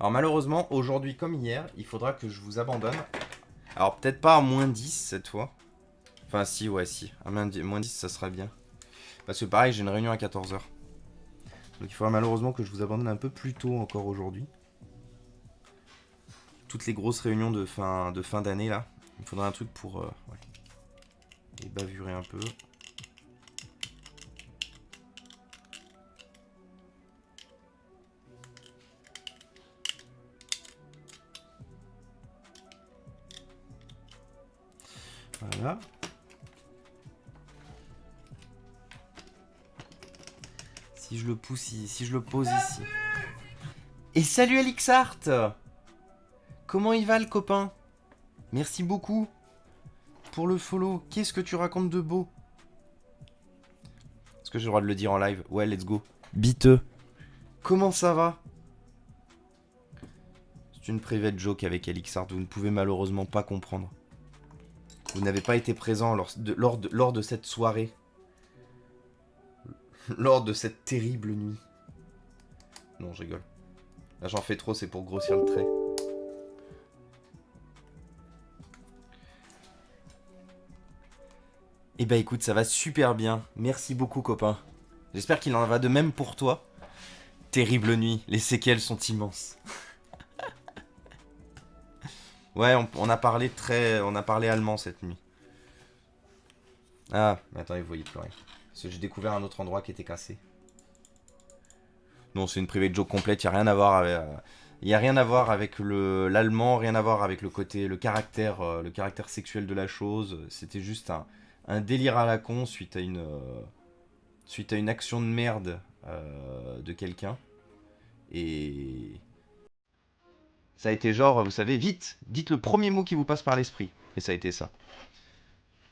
[SPEAKER 1] Alors malheureusement, aujourd'hui comme hier, il faudra que je vous abandonne. Alors peut-être pas à -10 cette fois. Enfin si, ouais si. À -10 ça serait bien. Parce que pareil, j'ai une réunion à 14h. Donc il faudra malheureusement que je vous abandonne un peu plus tôt encore aujourd'hui. Toutes les grosses réunions de fin d'année là. Il me faudra un truc pour ouais. Et bavurer un peu. Voilà. Si je le pousse ici, si je le pose ici. Et salut Alixart! Comment il va le copain? Merci beaucoup pour le follow. Qu'est-ce que tu racontes de beau? Est-ce que j'ai le droit de le dire en live? Ouais, let's go. Biteux. Comment ça va? C'est une private joke avec Alixart, vous ne pouvez malheureusement pas comprendre. Vous n'avez pas été présent lors de cette soirée. Lors de cette terrible nuit. Non, je rigole. Là, j'en fais trop, c'est pour grossir le trait. Eh bah écoute, ça va super bien. Merci beaucoup, copain. J'espère qu'il en va de même pour toi. Terrible nuit, les séquelles sont immenses. Ouais, on a parlé allemand cette nuit. Ah, mais attendez, vous voyez plus rien. Parce que j'ai découvert un autre endroit qui était cassé. Non, c'est une private joke complète, il n'y a rien à voir avec... Il n'y a rien à voir avec l'allemand, rien à voir avec le caractère sexuel de la chose. C'était juste un délire à la con suite à une action de merde de quelqu'un. Et ça a été genre, vous savez, vite, dites le premier mot qui vous passe par l'esprit. Et ça a été ça.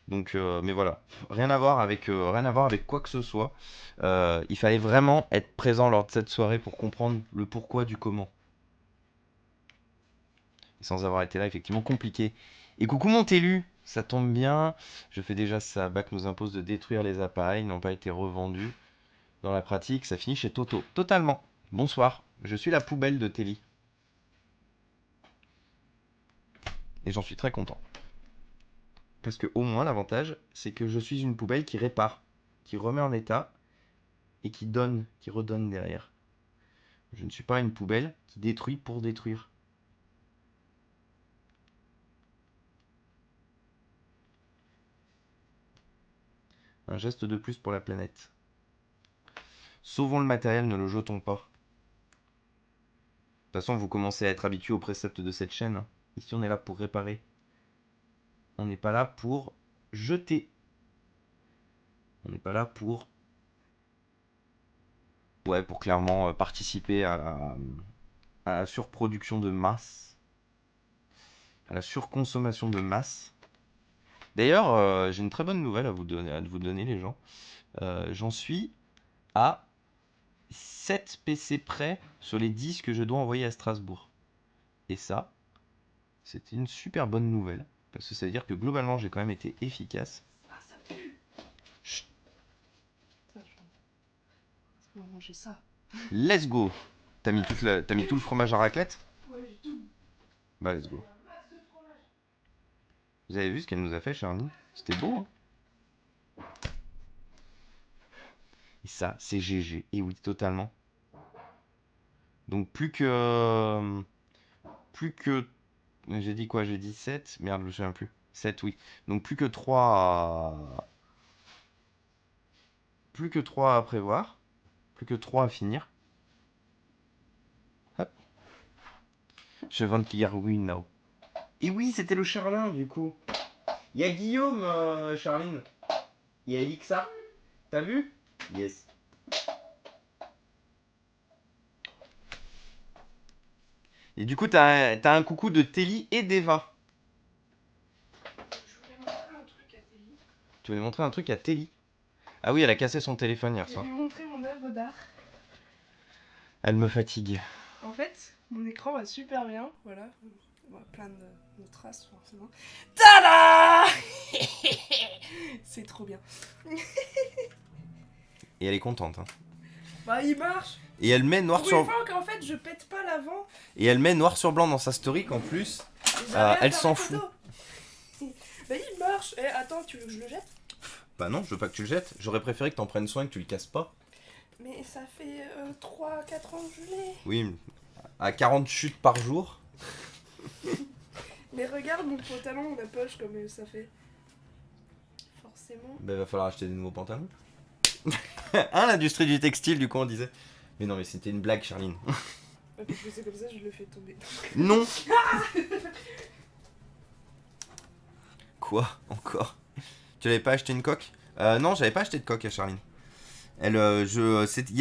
[SPEAKER 1] Donc, mais voilà, rien à voir avec quoi que ce soit. Il fallait vraiment être présent lors de cette soirée pour comprendre le pourquoi du comment. Et sans avoir été là, effectivement, compliqué. Et coucou mon élu, ça tombe bien. Je fais déjà ça. BAC nous impose de détruire les appareils, n'ont pas été revendus. Dans la pratique, ça finit chez Toto. Totalement. Bonsoir, je suis la poubelle de Telly. Et j'en suis très content. Parce que au moins l'avantage, c'est que je suis une poubelle qui répare, qui remet en état et qui donne, qui redonne derrière. Je ne suis pas une poubelle qui détruit pour détruire. Un geste de plus pour la planète. Sauvons le matériel, ne le jetons pas. De toute façon, vous commencez à être habitué aux préceptes de cette chaîne. Ici, on est là pour réparer. On n'est pas là pour jeter. On n'est pas là pour... Ouais, pour clairement participer à la surproduction de masse. À la surconsommation de masse. D'ailleurs, j'ai une très bonne nouvelle à vous donner, les gens. J'en suis à 7 PC près sur les 10 que je dois envoyer à Strasbourg. Et ça, c'est une super bonne nouvelle. Parce que ça veut dire que globalement, j'ai quand même été efficace.
[SPEAKER 2] Ah, ça pue.
[SPEAKER 1] Chut,
[SPEAKER 2] On va manger ça.
[SPEAKER 1] let's go. T'as mis tout le fromage à raclette?
[SPEAKER 2] Ouais, j'ai tout.
[SPEAKER 1] Bah, let's go. Vous avez vu ce qu'elle nous a fait, Charlie? C'était beau, hein? Et ça, c'est GG. Et oui, totalement. Donc, plus que. J'ai dit quoi? J'ai dit 7. Merde, je me souviens plus. 7, oui. Donc, plus que 3 à. Plus que 3 à prévoir. Plus que 3 à finir. Hop. Je vends Garwin now. Et oui, c'était le Charlin, du coup. Il y a Guillaume, Charline. Il y a Elixa. T'as vu? Yes. Et du coup, t'as un coucou de Telly et d'Eva.
[SPEAKER 2] Je voulais montrer un truc à Télé.
[SPEAKER 1] Tu voulais montrer un truc à Telly? Ah oui, elle a cassé son téléphone hier
[SPEAKER 2] Je
[SPEAKER 1] soir.
[SPEAKER 2] vais lui montrer mon œuvre d'art.
[SPEAKER 1] Elle me fatigue.
[SPEAKER 2] En fait, mon écran va super bien. Voilà. Bon, plein de traces, forcément. Tada. C'est trop bien.
[SPEAKER 1] Et elle est contente. Hein.
[SPEAKER 2] Bah, il marche.
[SPEAKER 1] Et elle met noir
[SPEAKER 2] Pour
[SPEAKER 1] sur
[SPEAKER 2] une fois qu'en fait, je pète pas l'avant.
[SPEAKER 1] et elle met noir sur blanc dans sa story qu'en plus elle s'en fout.
[SPEAKER 2] Bah, il marche. Eh, attends, tu veux que je le jette?
[SPEAKER 1] Bah non, je veux pas que tu le jettes. J'aurais préféré que t'en prennes soin et que tu le casses pas.
[SPEAKER 2] Mais ça fait 3-4 ans que je l'ai.
[SPEAKER 1] Oui, à 40 chutes par jour.
[SPEAKER 2] Mais regarde mon pantalon, la poche, comme ça fait. Forcément.
[SPEAKER 1] Bah va falloir acheter des nouveaux pantalons. Hein, l'industrie du textile, du coup on disait. Mais non, mais c'était une blague, Charline.
[SPEAKER 2] Ouais, parce que c'est comme ça, je le fais tomber.
[SPEAKER 1] Non. Quoi? Encore? Tu l'avais pas acheté une coque? Non, j'avais pas acheté de coque à Charline.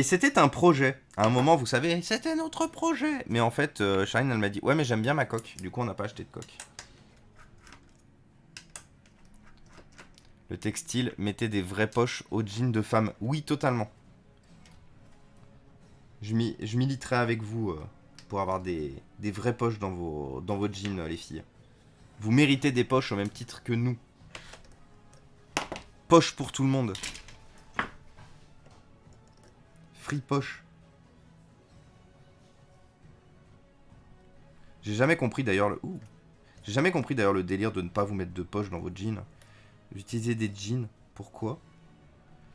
[SPEAKER 1] C'était un projet. À un moment, vous savez, c'était notre projet. Mais en fait, Charline, elle m'a dit, ouais, mais j'aime bien ma coque. Du coup, on n'a pas acheté de coque. Le textile mettait des vraies poches aux jeans de femmes. Oui, totalement. Je militerai avec vous pour avoir des vraies poches dans vos jeans, les filles. Vous méritez des poches au même titre que nous. Poche pour tout le monde. Free poche. J'ai jamais compris d'ailleurs le délire de ne pas vous mettre de poche dans vos jeans. Vous utilisez des jeans. Pourquoi?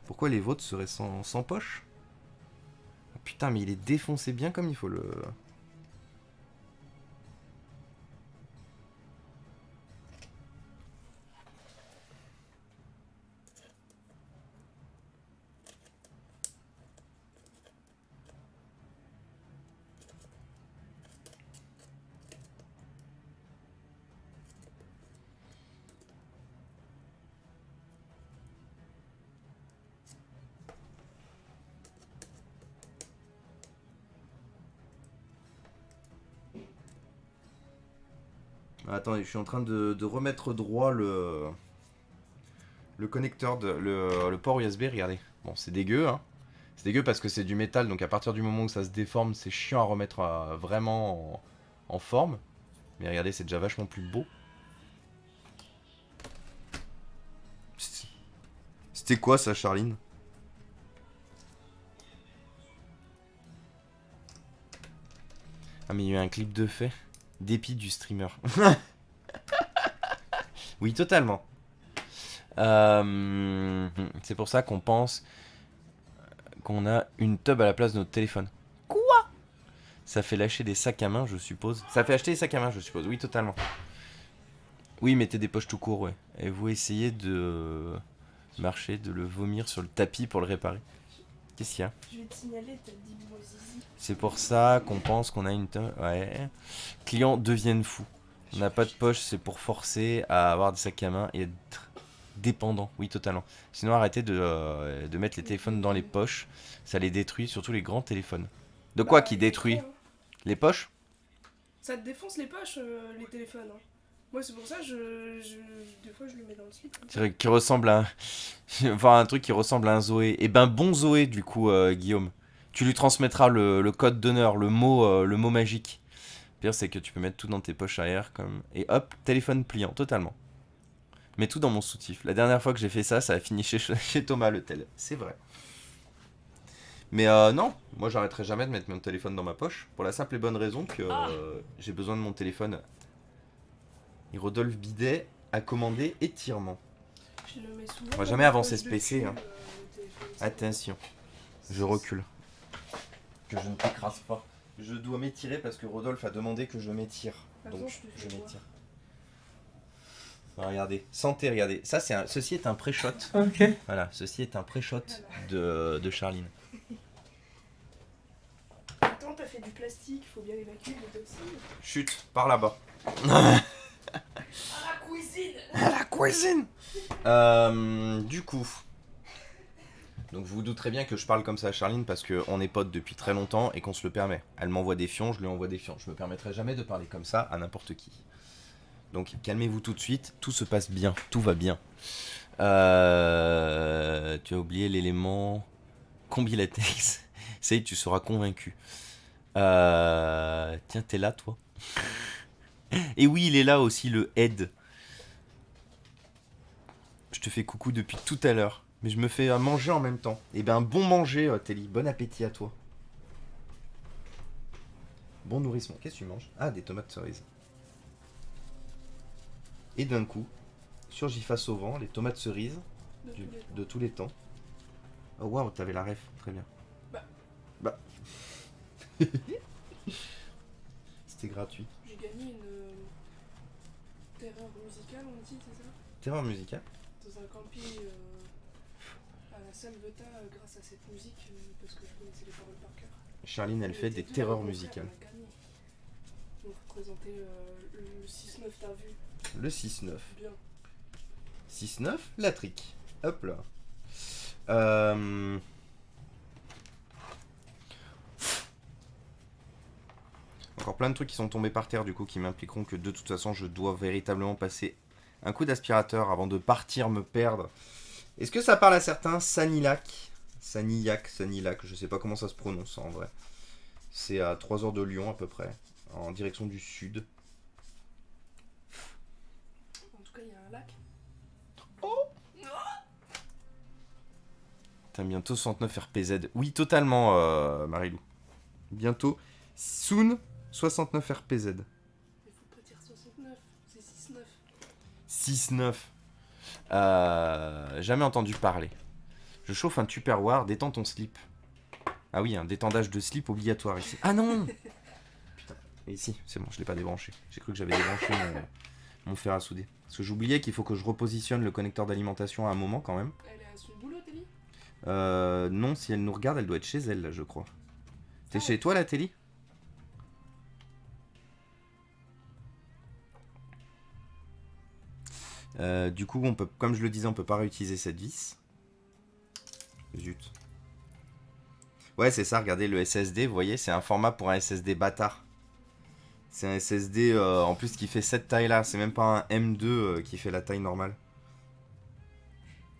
[SPEAKER 1] Pourquoi les vôtres seraient sans poche? Oh, putain, mais il est défoncé bien comme il faut le... Attendez, je suis en train de remettre droit le connecteur, le port USB, regardez. Bon, c'est dégueu, hein. C'est dégueu parce que c'est du métal, donc à partir du moment où ça se déforme, c'est chiant à remettre vraiment en forme. Mais regardez, c'est déjà vachement plus beau. C'était quoi ça, Charline? Ah, mais il y a eu un clip de fait. Dépit du streamer. Oui, totalement. C'est pour ça qu'on pense qu'on a une tub à la place de notre téléphone. Quoi? Ça fait lâcher des sacs à main, je suppose. Ça fait acheter des sacs à main, je suppose. Oui, totalement. Oui, mettez des poches tout court, ouais. Et vous essayez de marcher, de le vomir sur le tapis pour le réparer. Qu'est-ce qu'il y a?
[SPEAKER 2] Je vais te signaler, t'as dit moi zizi.
[SPEAKER 1] C'est pour ça qu'on pense qu'on a une tub. Ouais. Clients deviennent fous. On n'a pas de poche, c'est pour forcer à avoir des sacs à main et être dépendant. Oui, totalement. Sinon, arrêtez de mettre les téléphones dans les poches. Ça les détruit, surtout les grands téléphones. De quoi qui détruit? Les poches?
[SPEAKER 2] Ça te défonce les poches, les téléphones. Hein. Moi, c'est pour ça, des fois, je le mets dans le slip.
[SPEAKER 1] Qui ressemble à enfin, un truc qui ressemble à un Zoé. Et ben, bon Zoé, du coup, Guillaume. Tu lui transmettras le code d'honneur, le mot magique. Le pire, c'est que tu peux mettre tout dans tes poches arrière, comme... Et hop, téléphone pliant, totalement. Mets tout dans mon soutif. La dernière fois que j'ai fait ça, ça a fini chez Thomas le tel. C'est vrai. Mais non, moi j'arrêterai jamais de mettre mon téléphone dans ma poche, pour la simple et bonne raison que j'ai besoin de mon téléphone. Et Rodolphe Bidet a commandé étirement.
[SPEAKER 2] Je le mets souvent.
[SPEAKER 1] On va
[SPEAKER 2] dans
[SPEAKER 1] jamais
[SPEAKER 2] ma
[SPEAKER 1] avancer
[SPEAKER 2] poche
[SPEAKER 1] ce
[SPEAKER 2] de
[SPEAKER 1] PC.
[SPEAKER 2] cul,
[SPEAKER 1] Hein.
[SPEAKER 2] le téléphone, ça.
[SPEAKER 1] Attention, je recule. Que je ne t'écrase pas. Je dois m'étirer parce que Rodolphe a demandé que je m'étire.
[SPEAKER 2] Attends,
[SPEAKER 1] Donc
[SPEAKER 2] je te fais
[SPEAKER 1] je
[SPEAKER 2] voir.
[SPEAKER 1] m'étire. Ah, regardez, santé, regardez. Ça, ceci est un pré-shot.
[SPEAKER 3] Ok.
[SPEAKER 1] Voilà, ceci est un pré-shot de Charline.
[SPEAKER 2] Attends, t'as fait du plastique, faut bien évacuer les toxines.
[SPEAKER 1] Chut, par là-bas.
[SPEAKER 2] À la cuisine.
[SPEAKER 1] La cuisine. Du coup. Donc vous vous douterez bien que je parle comme ça à Charline parce qu'on est potes depuis très longtemps et qu'on se le permet. Elle m'envoie des fions, je lui envoie des fions. Je me permettrai jamais de parler comme ça à n'importe qui. Donc calmez-vous tout de suite, tout se passe bien, tout va bien. Tu as oublié l'élément combilatex. Ça y est, tu seras convaincu. Tiens, t'es là toi. Et oui, il est là aussi, le head. Je te fais coucou depuis tout à l'heure. Mais je me fais manger en même temps. Eh ben, bon manger, Telly. Bon appétit à toi. Bon nourrissement. Qu'est-ce que tu manges? Ah, des tomates cerises. Et d'un coup, surgit face au vent, les tomates cerises de tous les temps. Oh waouh, t'avais la ref. Très bien. Bah. C'était gratuit.
[SPEAKER 2] J'ai gagné une terreur musicale, on dit, c'est ça?
[SPEAKER 1] Terreur musicale.
[SPEAKER 2] Dans un camping à la Salvetat grâce à cette musique parce que je connaissais les paroles par cœur.
[SPEAKER 1] Charline, elle
[SPEAKER 2] On
[SPEAKER 1] fait
[SPEAKER 2] était
[SPEAKER 1] des
[SPEAKER 2] deux
[SPEAKER 1] terreurs
[SPEAKER 2] avec mon
[SPEAKER 1] musicales.
[SPEAKER 2] frère, on a gagné. Donc faut présenter le 6-9, t'as vu?
[SPEAKER 1] Le 6-9.
[SPEAKER 2] Bien.
[SPEAKER 1] 6-9, la trick. Hop là. Encore plein de trucs qui sont tombés par terre du coup qui m'impliqueront que de toute façon je dois véritablement passer un coup d'aspirateur avant de partir me perdre. Est-ce que ça parle à certains? Sanilac, je sais pas comment ça se prononce en vrai. C'est à 3 heures de Lyon à peu près, en direction du sud.
[SPEAKER 2] En tout cas, il y a un lac.
[SPEAKER 1] Putain, bientôt 69 RPZ. Oui, totalement, Marilou. Bientôt, soon 69 RPZ.
[SPEAKER 2] Il faut pas dire 69, c'est 6-9.
[SPEAKER 1] 6-9. Jamais entendu parler. Je chauffe un Tupperware, détends ton slip. Ah oui, un détendage de slip obligatoire ici. Ah non. Putain, et ici, c'est bon, je l'ai pas débranché. J'ai cru que j'avais débranché mon fer à souder. Parce que j'oubliais qu'il faut que je repositionne le connecteur d'alimentation à un moment quand même.
[SPEAKER 2] Elle est à son boulot, Telly?
[SPEAKER 1] Non, si elle nous regarde, elle doit être chez elle, là, je crois. T'es chez toi, la Telly? Du coup, on peut, comme je le disais, on peut pas réutiliser cette vis. Zut. Ouais, c'est ça, regardez, le SSD, vous voyez, c'est un format pour un SSD bâtard. C'est un SSD, en plus, qui fait cette taille-là. C'est même pas un M2 qui fait la taille normale.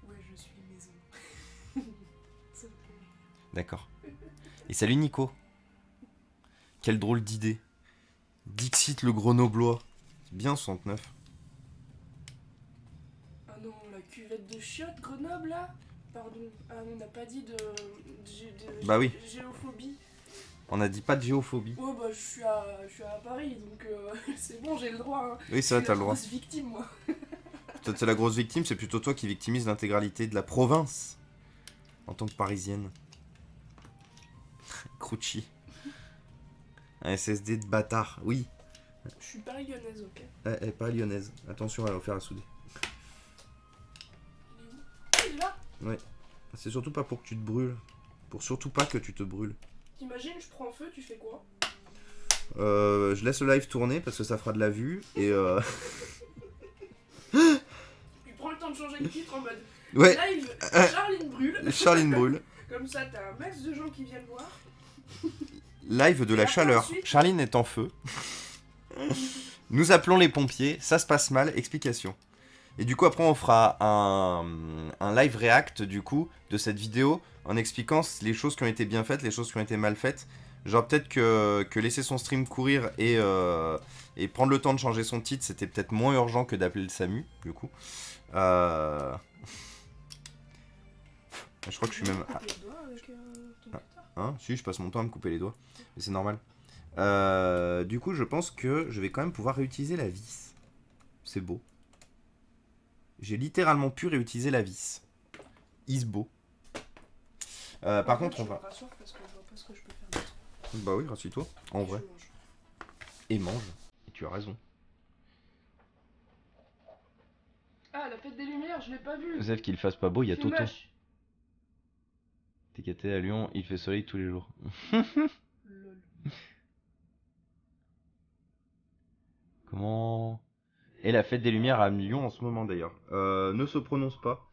[SPEAKER 2] Ouais, je suis maison.
[SPEAKER 1] D'accord. Et salut Nico. Quelle drôle d'idée. Dixit le Grenoblois. C'est bien 69.
[SPEAKER 2] Ah non, la cuvette de chiottes Grenoble là? Pardon, ah, on n'a pas dit de
[SPEAKER 1] Bah oui.
[SPEAKER 2] géophobie.
[SPEAKER 1] On a dit pas de géophobie.
[SPEAKER 2] Ouais, bah je suis à Paris, donc c'est bon, j'ai le droit. Hein.
[SPEAKER 1] Oui, c'est vrai, t'as le droit.
[SPEAKER 2] Je suis la grosse victime, moi.
[SPEAKER 1] Peut-être c'est la grosse victime, c'est plutôt toi qui victimise l'intégralité de la province. En tant que parisienne. Crouchy. Un SSD de bâtard, oui.
[SPEAKER 2] Je suis paris-lyonnaise, ok.
[SPEAKER 1] Elle est pas lyonnaise. Attention, elle va faire à souder.
[SPEAKER 2] Il est où? Ah, il est là.
[SPEAKER 1] Ouais. C'est surtout pas pour que tu te brûles. Pour surtout pas que tu te brûles.
[SPEAKER 2] T'imagines, je prends feu, tu fais quoi?
[SPEAKER 1] Je laisse le live tourner parce que ça fera de la vue et
[SPEAKER 2] Tu prends le temps de changer le titre en mode
[SPEAKER 1] ouais.
[SPEAKER 2] live, Charline brûle.
[SPEAKER 1] Charline brûle.
[SPEAKER 2] Comme ça, t'as un max de gens qui viennent voir.
[SPEAKER 1] Live de la
[SPEAKER 2] Et après,
[SPEAKER 1] chaleur.
[SPEAKER 2] ensuite-
[SPEAKER 1] Charline est en feu. Nous appelons les pompiers, ça se passe mal, explication. Et du coup, après, on fera un live react, du coup, de cette vidéo, en expliquant les choses qui ont été bien faites, les choses qui ont été mal faites. Genre, peut-être que laisser son stream courir et prendre le temps de changer son titre, c'était peut-être moins urgent que d'appeler le SAMU, du coup. Je crois que je suis même... Hein? Si, je passe mon temps à me couper les doigts. Mais c'est normal. Du coup, je pense que je vais quand même pouvoir réutiliser la vis. C'est beau. J'ai littéralement pu réutiliser la vis. Isbeau. Par contre, on va...
[SPEAKER 2] Parce que je vois pas ce que je peux faire d'autre.
[SPEAKER 1] Bah oui, rassure-toi, en vrai. Et mange. Et tu as raison.
[SPEAKER 2] Ah, la fête des Lumières, je l'ai pas vue.
[SPEAKER 1] Zef, qu'il fasse pas beau, il y a
[SPEAKER 2] C'est
[SPEAKER 1] Toto.
[SPEAKER 2] moche.
[SPEAKER 1] T'es caté à Lyon, il fait soleil tous les jours.
[SPEAKER 2] Lol.
[SPEAKER 1] Comment... Et la fête des Lumières à Lyon en ce moment d'ailleurs. Ne se prononce pas.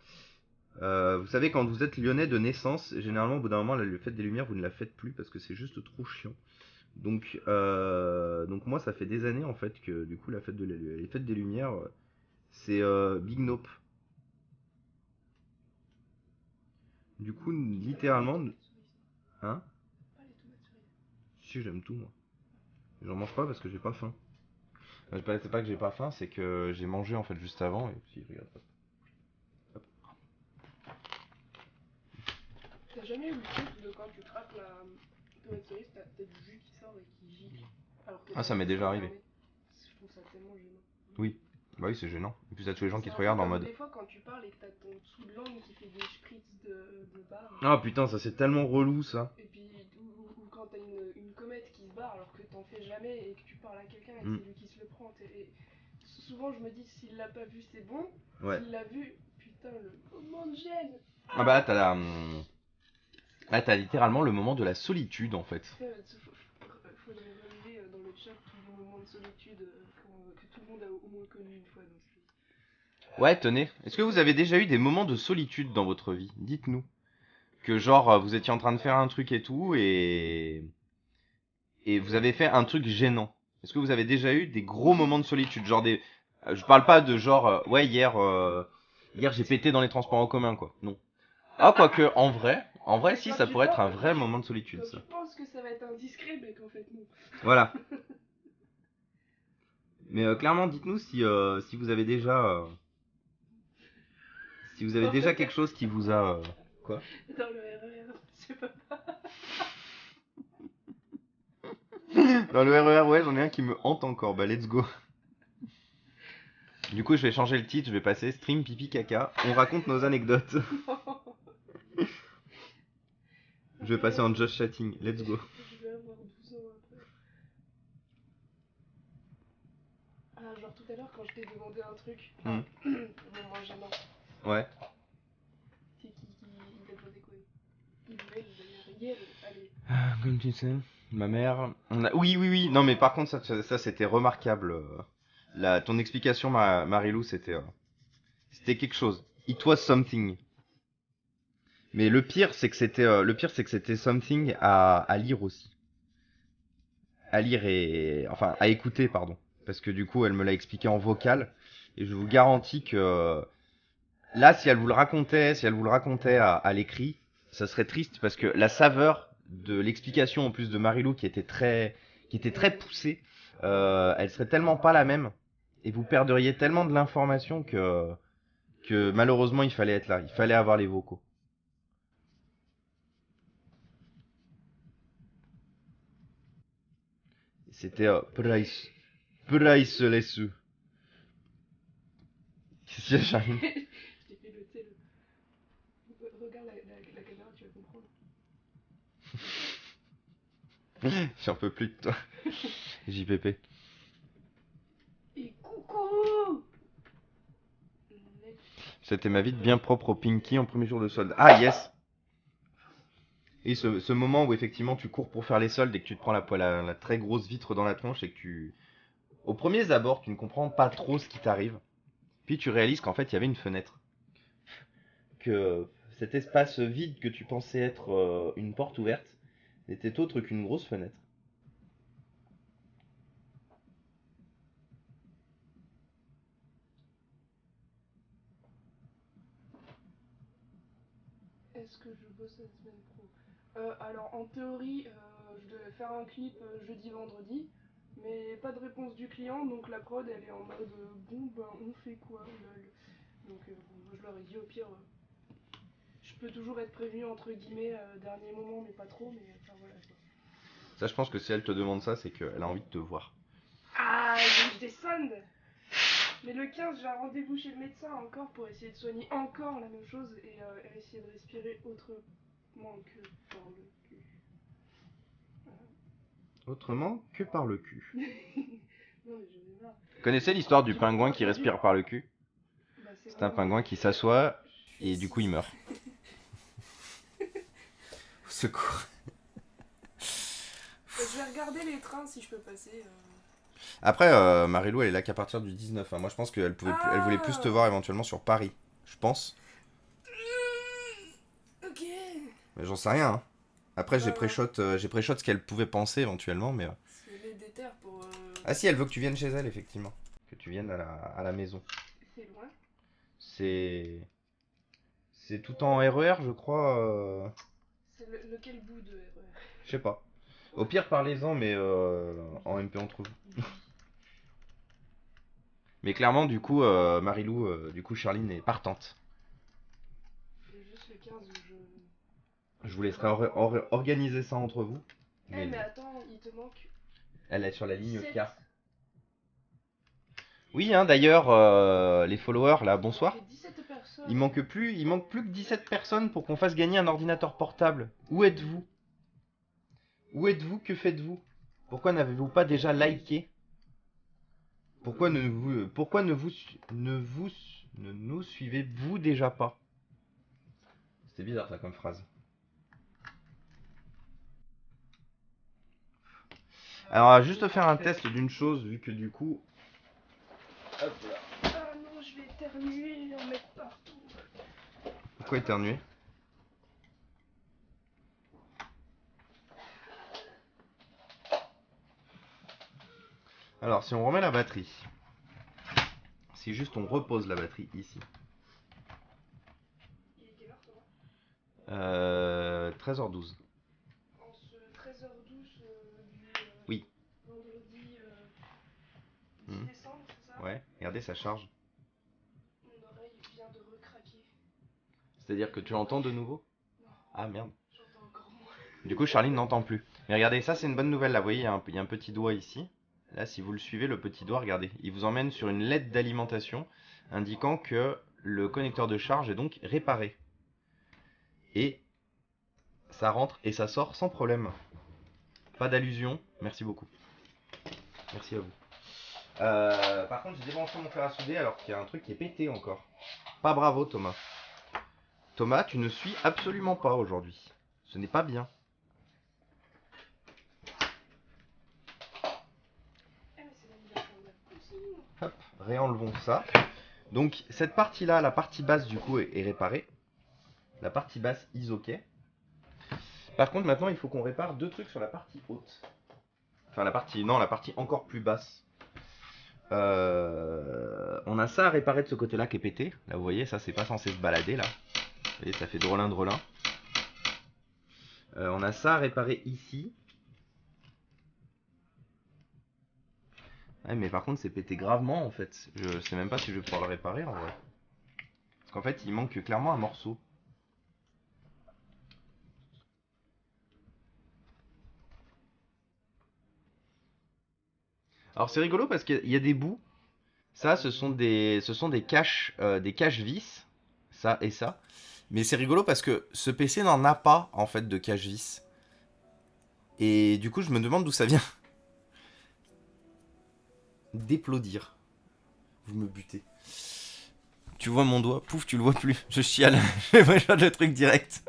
[SPEAKER 1] Vous savez, quand vous êtes lyonnais de naissance, généralement au bout d'un moment, la fête des Lumières, vous ne la faites plus parce que c'est juste trop chiant. Donc moi, ça fait des années en fait que du coup, les fêtes des Lumières, c'est Big Nope. Du coup, littéralement... Hein? Si, j'aime tout moi. J'en mange pas parce que j'ai pas faim. C'est pas que j'ai pas faim, c'est que j'ai mangé en fait juste avant et puis regarde. Hop.
[SPEAKER 2] T'as jamais eu le truc de quand tu craques la tomate cerise, t'as du jus qui sort et qui gicle alors que
[SPEAKER 1] Ah, ça m'est déjà arrivé.
[SPEAKER 2] Je trouve ça tellement gênant.
[SPEAKER 1] Oui. Bah oui, c'est gênant. Et puis t'as tous les gens qui
[SPEAKER 2] C'est
[SPEAKER 1] te
[SPEAKER 2] un peu
[SPEAKER 1] regardent en
[SPEAKER 2] comme
[SPEAKER 1] mode...
[SPEAKER 2] des fois quand tu parles et que t'as ton dessous de langue qui fait des spritz de barre.
[SPEAKER 1] Ah putain, ça c'est tellement relou ça.
[SPEAKER 2] Et puis, ou quand t'as une comète qui se barre alors que t'en fais jamais et que tu parles à quelqu'un et
[SPEAKER 1] Mm.
[SPEAKER 2] c'est lui qui se le prend. Et souvent je me dis, s'il l'a pas vu, c'est bon.
[SPEAKER 1] Ouais.
[SPEAKER 2] S'il l'a vu, putain, le moment de gêne.
[SPEAKER 1] Ah bah là, t'as la... Là, t'as littéralement le moment de la solitude en fait.
[SPEAKER 2] Faudrait relever dans le chat tous les moments de solitude que tout le monde a au moins connu une fois dans sa vie.
[SPEAKER 1] Ouais, tenez. Est-ce que vous avez déjà eu des moments de solitude dans votre vie? Dites-nous. Que genre, vous étiez en train de faire un truc et tout et vous avez fait un truc gênant. Est-ce que vous avez déjà eu des gros moments de solitude? Genre des... Je parle pas de genre, ouais, hier j'ai pété dans les transports en commun, quoi. Non. Ah, quoique, en vrai, si, ça pourrait être un vrai moment de solitude, ça.
[SPEAKER 2] Je pense que ça va être indiscret, mais qu'en fait, non.
[SPEAKER 1] Voilà. Mais clairement, dites-nous si vous avez déjà... si vous avez déjà quelque chose qui vous a... Quoi?
[SPEAKER 2] Dans le RER, c'est pas...
[SPEAKER 1] Dans le RER, ouais, j'en ai un qui me hante encore. Bah, let's go. Du coup, je vais changer le titre, je vais passer stream pipi caca. On raconte nos anecdotes. Je vais passer en just chatting. Let's go.
[SPEAKER 2] Je vais avoir 12 ans après. Ah, genre tout à l'heure quand je t'ai demandé un truc. Moment gênant.
[SPEAKER 1] Ouais.
[SPEAKER 2] C'est qui il a demandé quoi? Il voulait d'ailleurs. Allez.
[SPEAKER 1] Comme tu sais, ma mère. Oui. Non, mais par contre, ça c'était remarquable. Ton explication, Marilou, c'était quelque chose. It was something. Mais le pire, c'est que c'était something à lire aussi. À lire enfin, à écouter, pardon. Parce que du coup, elle me l'a expliqué en vocal. Et je vous garantis que là, si elle vous le racontait à l'écrit, ça serait triste parce que la saveur de l'explication en plus de Marilou qui était très poussée, elle serait tellement pas la même et vous perdriez tellement de l'information que malheureusement il fallait être là, il fallait avoir les vocaux. C'était priceless. Qu'est-ce qu'il y a, Charline?
[SPEAKER 2] Je t'ai fait le thé. Regarde la caméra, tu vas comprendre.
[SPEAKER 1] J'en peux plus de toi. JPP.
[SPEAKER 2] Et coucou.
[SPEAKER 1] C'était ma vie de bien propre au Pinky en premier jour de solde. Ah yes. Et ce moment où effectivement tu cours pour faire les soldes et que tu te prends la très grosse vitre dans la tronche et que tu... Au premier abord, tu ne comprends pas trop ce qui t'arrive. Puis tu réalises qu'en fait il y avait une fenêtre. Que cet espace vide que tu pensais être une porte ouverte n'était autre qu'une grosse fenêtre.
[SPEAKER 2] est-ce que je bosse la semaine pro? Alors en théorie, je devais faire un clip jeudi vendredi, mais pas de réponse du client, donc la prod elle est en mode bon ben on fait quoi lol. Donc bon, moi je leur ai dit au pire je peux toujours être prévenu entre guillemets dernier moment mais pas trop, mais enfin voilà quoi.
[SPEAKER 1] Ça, je pense que si elle te demande ça, c'est qu'elle a envie de te voir.
[SPEAKER 2] Ah, je descende. Mais le 15, j'ai un rendez-vous chez le médecin encore pour essayer de soigner encore la même chose et essayer de respirer autrement que par le cul.
[SPEAKER 1] Autrement que par le cul.
[SPEAKER 2] Non mais j'en ai marre.
[SPEAKER 1] Vous connaissez l'histoire du pingouin qui respire par le cul?
[SPEAKER 2] Bah,
[SPEAKER 1] C'est un pingouin qui s'assoit et du coup il meurt. Au secours.
[SPEAKER 2] Je vais regarder les trains si je peux passer.
[SPEAKER 1] Après, Marilou, elle est là qu'à partir du 19. Hein. Moi, je pense qu'elle elle voulait plus te voir éventuellement sur Paris. Je pense.
[SPEAKER 2] Ok.
[SPEAKER 1] Mais j'en sais rien. Hein. Après, j'ai
[SPEAKER 2] Ouais.
[SPEAKER 1] pré-shot ce qu'elle pouvait penser éventuellement. Mais...
[SPEAKER 2] Si elle est déterre pour.
[SPEAKER 1] Ah si, elle veut que tu viennes chez elle, effectivement. Que tu viennes à la maison.
[SPEAKER 2] C'est loin.
[SPEAKER 1] C'est tout en RER, je crois.
[SPEAKER 2] C'est lequel bout de RER?
[SPEAKER 1] Je sais pas. Au pire, parlez-en, mais en MP entre vous. Mais clairement, du coup, Marilou, du coup, Charline est partante.
[SPEAKER 2] C'est juste le 15 où je.
[SPEAKER 1] Je vous laisserai organiser ça entre vous.
[SPEAKER 2] Mais attends, il te manque.
[SPEAKER 1] Elle est sur la ligne
[SPEAKER 2] 7.
[SPEAKER 1] K. Oui, hein, d'ailleurs, les followers, là, bonsoir.
[SPEAKER 2] Il manque 17 personnes.
[SPEAKER 1] Il manque plus que 17 personnes pour qu'on fasse gagner un ordinateur portable. Où êtes-vous? Où êtes-vous? Que faites-vous? Pourquoi n'avez-vous pas déjà liké? Pourquoi ne nous suivez-vous déjà pas? C'était bizarre ça comme phrase. Alors, juste faire un test d'une chose, vu que du coup... Hop là.
[SPEAKER 2] Ah non, je vais éternuer et en mettre partout.
[SPEAKER 1] Pourquoi éternuer? Alors, si on remet la batterie, si juste on repose la batterie ici.
[SPEAKER 2] Il est quelle heure, toi?
[SPEAKER 1] 13h12.
[SPEAKER 2] En ce 13h12 du
[SPEAKER 1] Oui.
[SPEAKER 2] vendredi 10
[SPEAKER 1] Hmm.
[SPEAKER 2] décembre, c'est ça?
[SPEAKER 1] Ouais, regardez, ça charge.
[SPEAKER 2] Mon oreille vient de recraquer.
[SPEAKER 1] C'est-à-dire que tu l'entends de nouveau?
[SPEAKER 2] Non,
[SPEAKER 1] Ah merde.
[SPEAKER 2] j'entends encore moins.
[SPEAKER 1] Du coup, Charline n'entend plus. Mais regardez, ça c'est une bonne nouvelle là. Vous voyez, il y a un petit doigt ici. Là, si vous le suivez, le petit doigt, regardez. Il vous emmène sur une LED d'alimentation indiquant que le connecteur de charge est donc réparé. Et ça rentre et ça sort sans problème. Pas d'allusion. Merci beaucoup. Merci à vous. Par contre, j'ai débranché mon fer à souder alors qu'il y a un truc qui est pété encore. Pas bravo, Thomas. Thomas, tu ne suis absolument pas aujourd'hui. Ce n'est pas bien. Hop, réenlevons ça. Donc cette partie-là, la partie basse du coup est réparée. La partie basse is ok. Par contre maintenant il faut qu'on répare deux trucs sur la partie haute. Enfin la partie encore plus basse. On a ça à réparer de ce côté-là qui est pété. Là vous voyez, ça c'est pas censé se balader là. Vous voyez, ça fait drôlin drôlin. On a ça à réparer ici. Ouais, mais par contre c'est pété gravement en fait. Je sais même pas si je vais pouvoir le réparer en vrai. Parce qu'en fait il manque clairement un morceau. Alors c'est rigolo parce qu'il y a des bouts. Ça ce sont des caches vis. Ça et ça. Mais c'est rigolo parce que ce PC n'en a pas en fait de cache vis. Et du coup je me demande d'où ça vient. D'applaudir. Vous me butez. Tu vois mon doigt, pouf, tu le vois plus. Je chiale. Je vais le truc direct.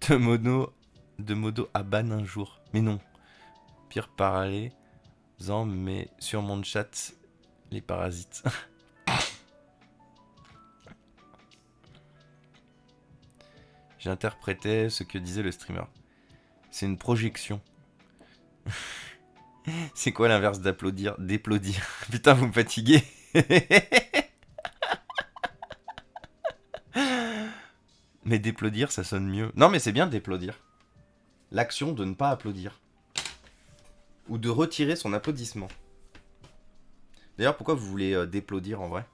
[SPEAKER 1] De modo à ban un jour. Mais non. Pire parallèle-en, mais sur mon chat, les parasites. J'interprétais ce que disait le streamer. C'est une projection. C'est quoi l'inverse d'applaudir? D'applaudir. Putain, vous me fatiguez. Mais d'applaudir, ça sonne mieux. Non, mais c'est bien d'applaudir. L'action de ne pas applaudir. Ou de retirer son applaudissement. D'ailleurs, pourquoi vous voulez d'applaudir en vrai?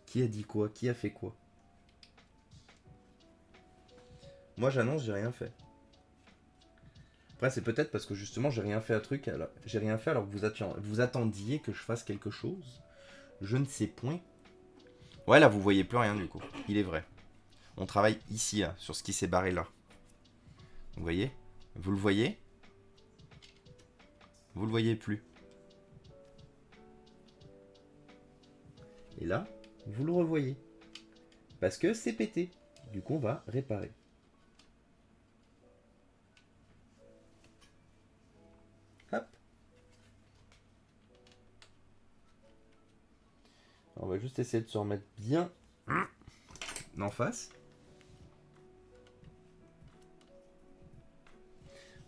[SPEAKER 1] Qui a dit quoi? Qui a fait quoi? Moi, j'annonce, j'ai rien fait. Après, c'est peut-être parce que justement, j'ai rien fait j'ai rien fait alors que vous attendiez que je fasse quelque chose. Je ne sais point. Ouais, là, vous voyez plus rien du coup. Il est vrai. On travaille ici, là, sur ce qui s'est barré là. Vous voyez? Vous le voyez? Vous le voyez plus. Et là, vous le revoyez. Parce que c'est pété. Du coup, on va réparer. Hop. On va juste essayer de se remettre bien en face.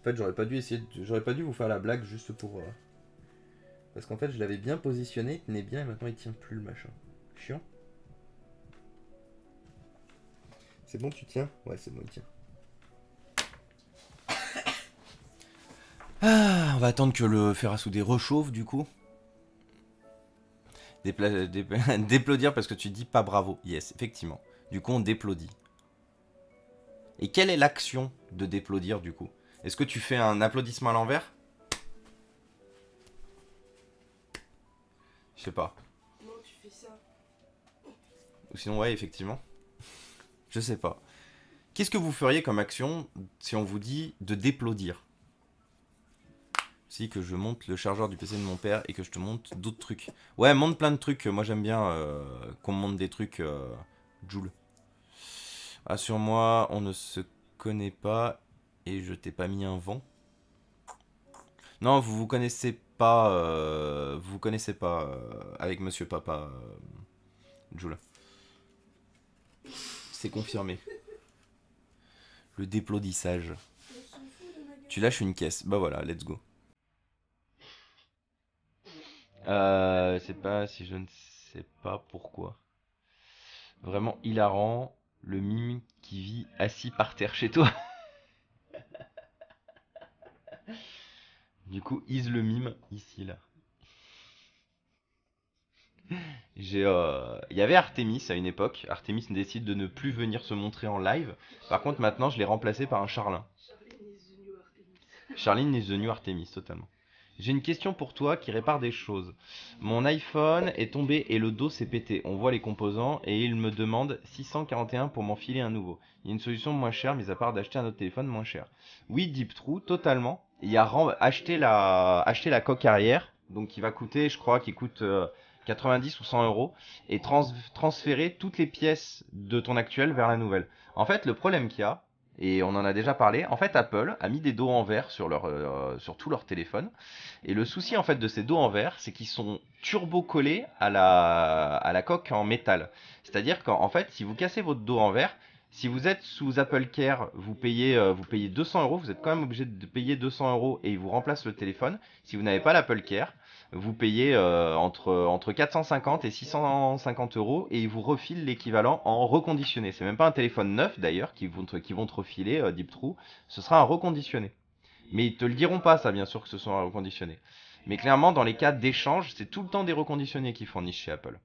[SPEAKER 1] En fait, j'aurais pas dû vous faire la blague juste pour... Parce qu'en fait, je l'avais bien positionné, il tenait bien, et maintenant il tient plus le machin. Chiant. C'est bon, tu tiens? Ouais, c'est bon, il tient. Ah, on va attendre que le fer à souder rechauffe, du coup. D'applaudir parce que tu dis pas bravo. Yes, effectivement. Du coup, on d'applaudit. Et quelle est l'action de d'applaudir, du coup? Est-ce que tu fais un applaudissement à l'envers? Je sais pas.
[SPEAKER 2] Non, tu fais ça.
[SPEAKER 1] Ou sinon, ouais, effectivement. Je sais pas. Qu'est-ce que vous feriez comme action si on vous dit de d'applaudir? Si que je monte le chargeur du PC de mon père et que je te montre d'autres trucs. Ouais, monte plein de trucs. Moi, j'aime bien qu'on me montre des trucs. Joule. Assure-moi, on ne se connaît pas et je t'ai pas mis un vent. Non, vous connaissez pas. Vous connaissez pas avec Monsieur Papa. Joule. C'est confirmé. Le déplaudissage. Tu lâches une caisse. Bah voilà, let's go. C'est pas si je ne sais pas pourquoi. Vraiment hilarant. Le mime qui vit assis par terre chez toi. Du coup, Is le mime ici là. Il y avait Artemis à une époque. Artemis décide de ne plus venir se montrer en live. Par contre, maintenant, je l'ai remplacé par un Charlin. Charline is the new Artemis, totalement. J'ai une question pour toi qui répare des choses. Mon iPhone est tombé et le dos s'est pété. On voit les composants et il me demande 641 pour m'enfiler un nouveau. Il y a une solution moins chère, mis à part d'acheter un autre téléphone moins cher. Oui, Deep True, totalement. Il y a acheter la coque arrière, donc qui va coûter, je crois, qui coûte 90 ou 100 euros, et transférer toutes les pièces de ton actuel vers la nouvelle. En fait, le problème qu'il y a, et on en a déjà parlé, en fait Apple a mis des dos en verre sur tous leurs téléphones. Et le souci en fait de ces dos en verre, c'est qu'ils sont turbo collés à la coque en métal. C'est-à-dire qu'en fait, si vous cassez votre dos en verre, si vous êtes sous Apple Care, vous payez 200 euros, vous êtes quand même obligé de payer 200 euros et ils vous remplacent le téléphone. Si vous n'avez pas l'Apple Care, vous payez entre 450 et 650 euros et ils vous refilent l'équivalent en reconditionné. C'est même pas un téléphone neuf d'ailleurs qui vont te refiler, Deep True, ce sera un reconditionné. Mais ils te le diront pas ça bien sûr que ce soit un reconditionné. Mais clairement dans les cas d'échange, c'est tout le temps des reconditionnés qu'ils fournissent chez Apple.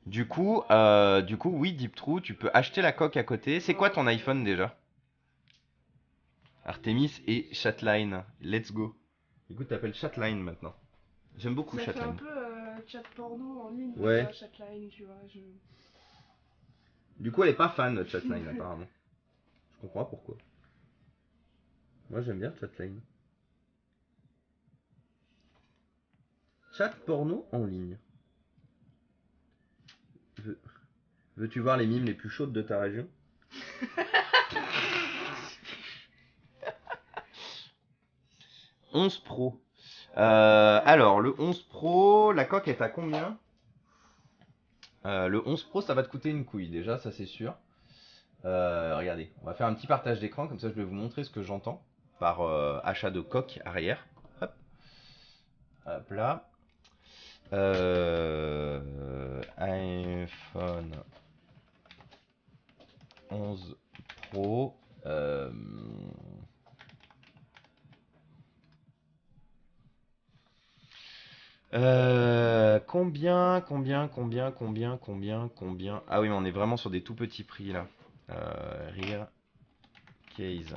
[SPEAKER 1] Du coup, oui, Deep True, tu peux acheter la coque à côté. C'est quoi ton iPhone déjà? Artemis et Chatline. Let's go. Écoute, t'appelles Chatline maintenant. J'aime beaucoup
[SPEAKER 2] Ça fait un
[SPEAKER 1] Chatline.
[SPEAKER 2] peu chat porno en ligne,
[SPEAKER 1] Ouais.
[SPEAKER 2] Chatline, tu vois.
[SPEAKER 1] Du coup, elle est pas fan de Chatline apparemment. Je comprends pas pourquoi. Moi, j'aime bien Chatline. Chat porno en ligne. Veux-tu voir les mimes les plus chaudes de ta région? 11 Pro. Alors, le 11 Pro, la coque est à combien? Le 11 Pro, ça va te coûter une couille, déjà, ça c'est sûr. Regardez, on va faire un petit partage d'écran, comme ça je vais vous montrer ce que j'entends par achat de coque arrière. Hop. Hop là. iPhone 11 Pro. Combien. Ah oui, mais on est vraiment sur des tout petits prix là. Rear case.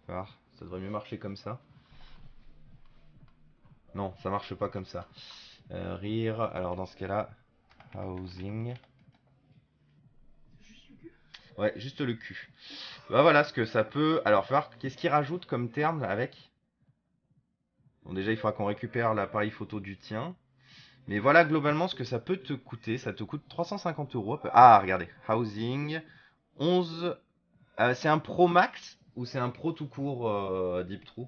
[SPEAKER 1] Voir, ça devrait mieux marcher comme ça. Non, ça marche pas comme ça. Rear, alors dans ce cas-là, housing. Ouais, juste le cul. Bah voilà ce que ça peut. Alors, faut voir qu'est-ce qu'il rajoute comme terme avec. Bon, déjà, il faudra qu'on récupère l'appareil photo du tien. Mais voilà globalement ce que ça peut te coûter. Ça te coûte 350 euros. Ah, regardez. Housing. 11. C'est un Pro Max ou c'est un Pro tout court Deep True?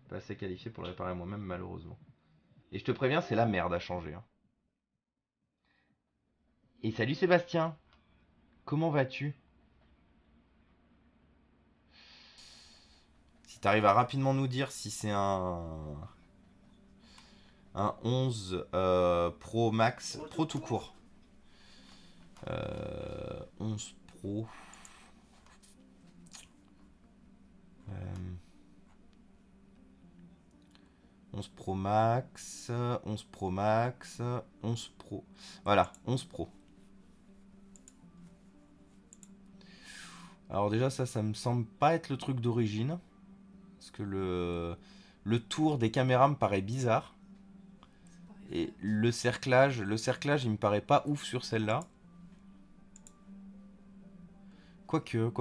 [SPEAKER 1] Pas assez qualifié pour le réparer moi-même, malheureusement. Et je te préviens, c'est la merde à changer. Hein. Et salut Sébastien. Comment vas-tu? Si t'arrives à rapidement nous dire si c'est un 11 Pro Max, Pro tout court. 11 Pro. 11 Pro Max, 11 Pro Max, 11 Pro. Voilà, 11 Pro. Alors déjà ça me semble pas être le truc d'origine. Parce que le tour des caméras me paraît bizarre. Et le cerclage, il me paraît pas ouf sur celle-là. Quoique.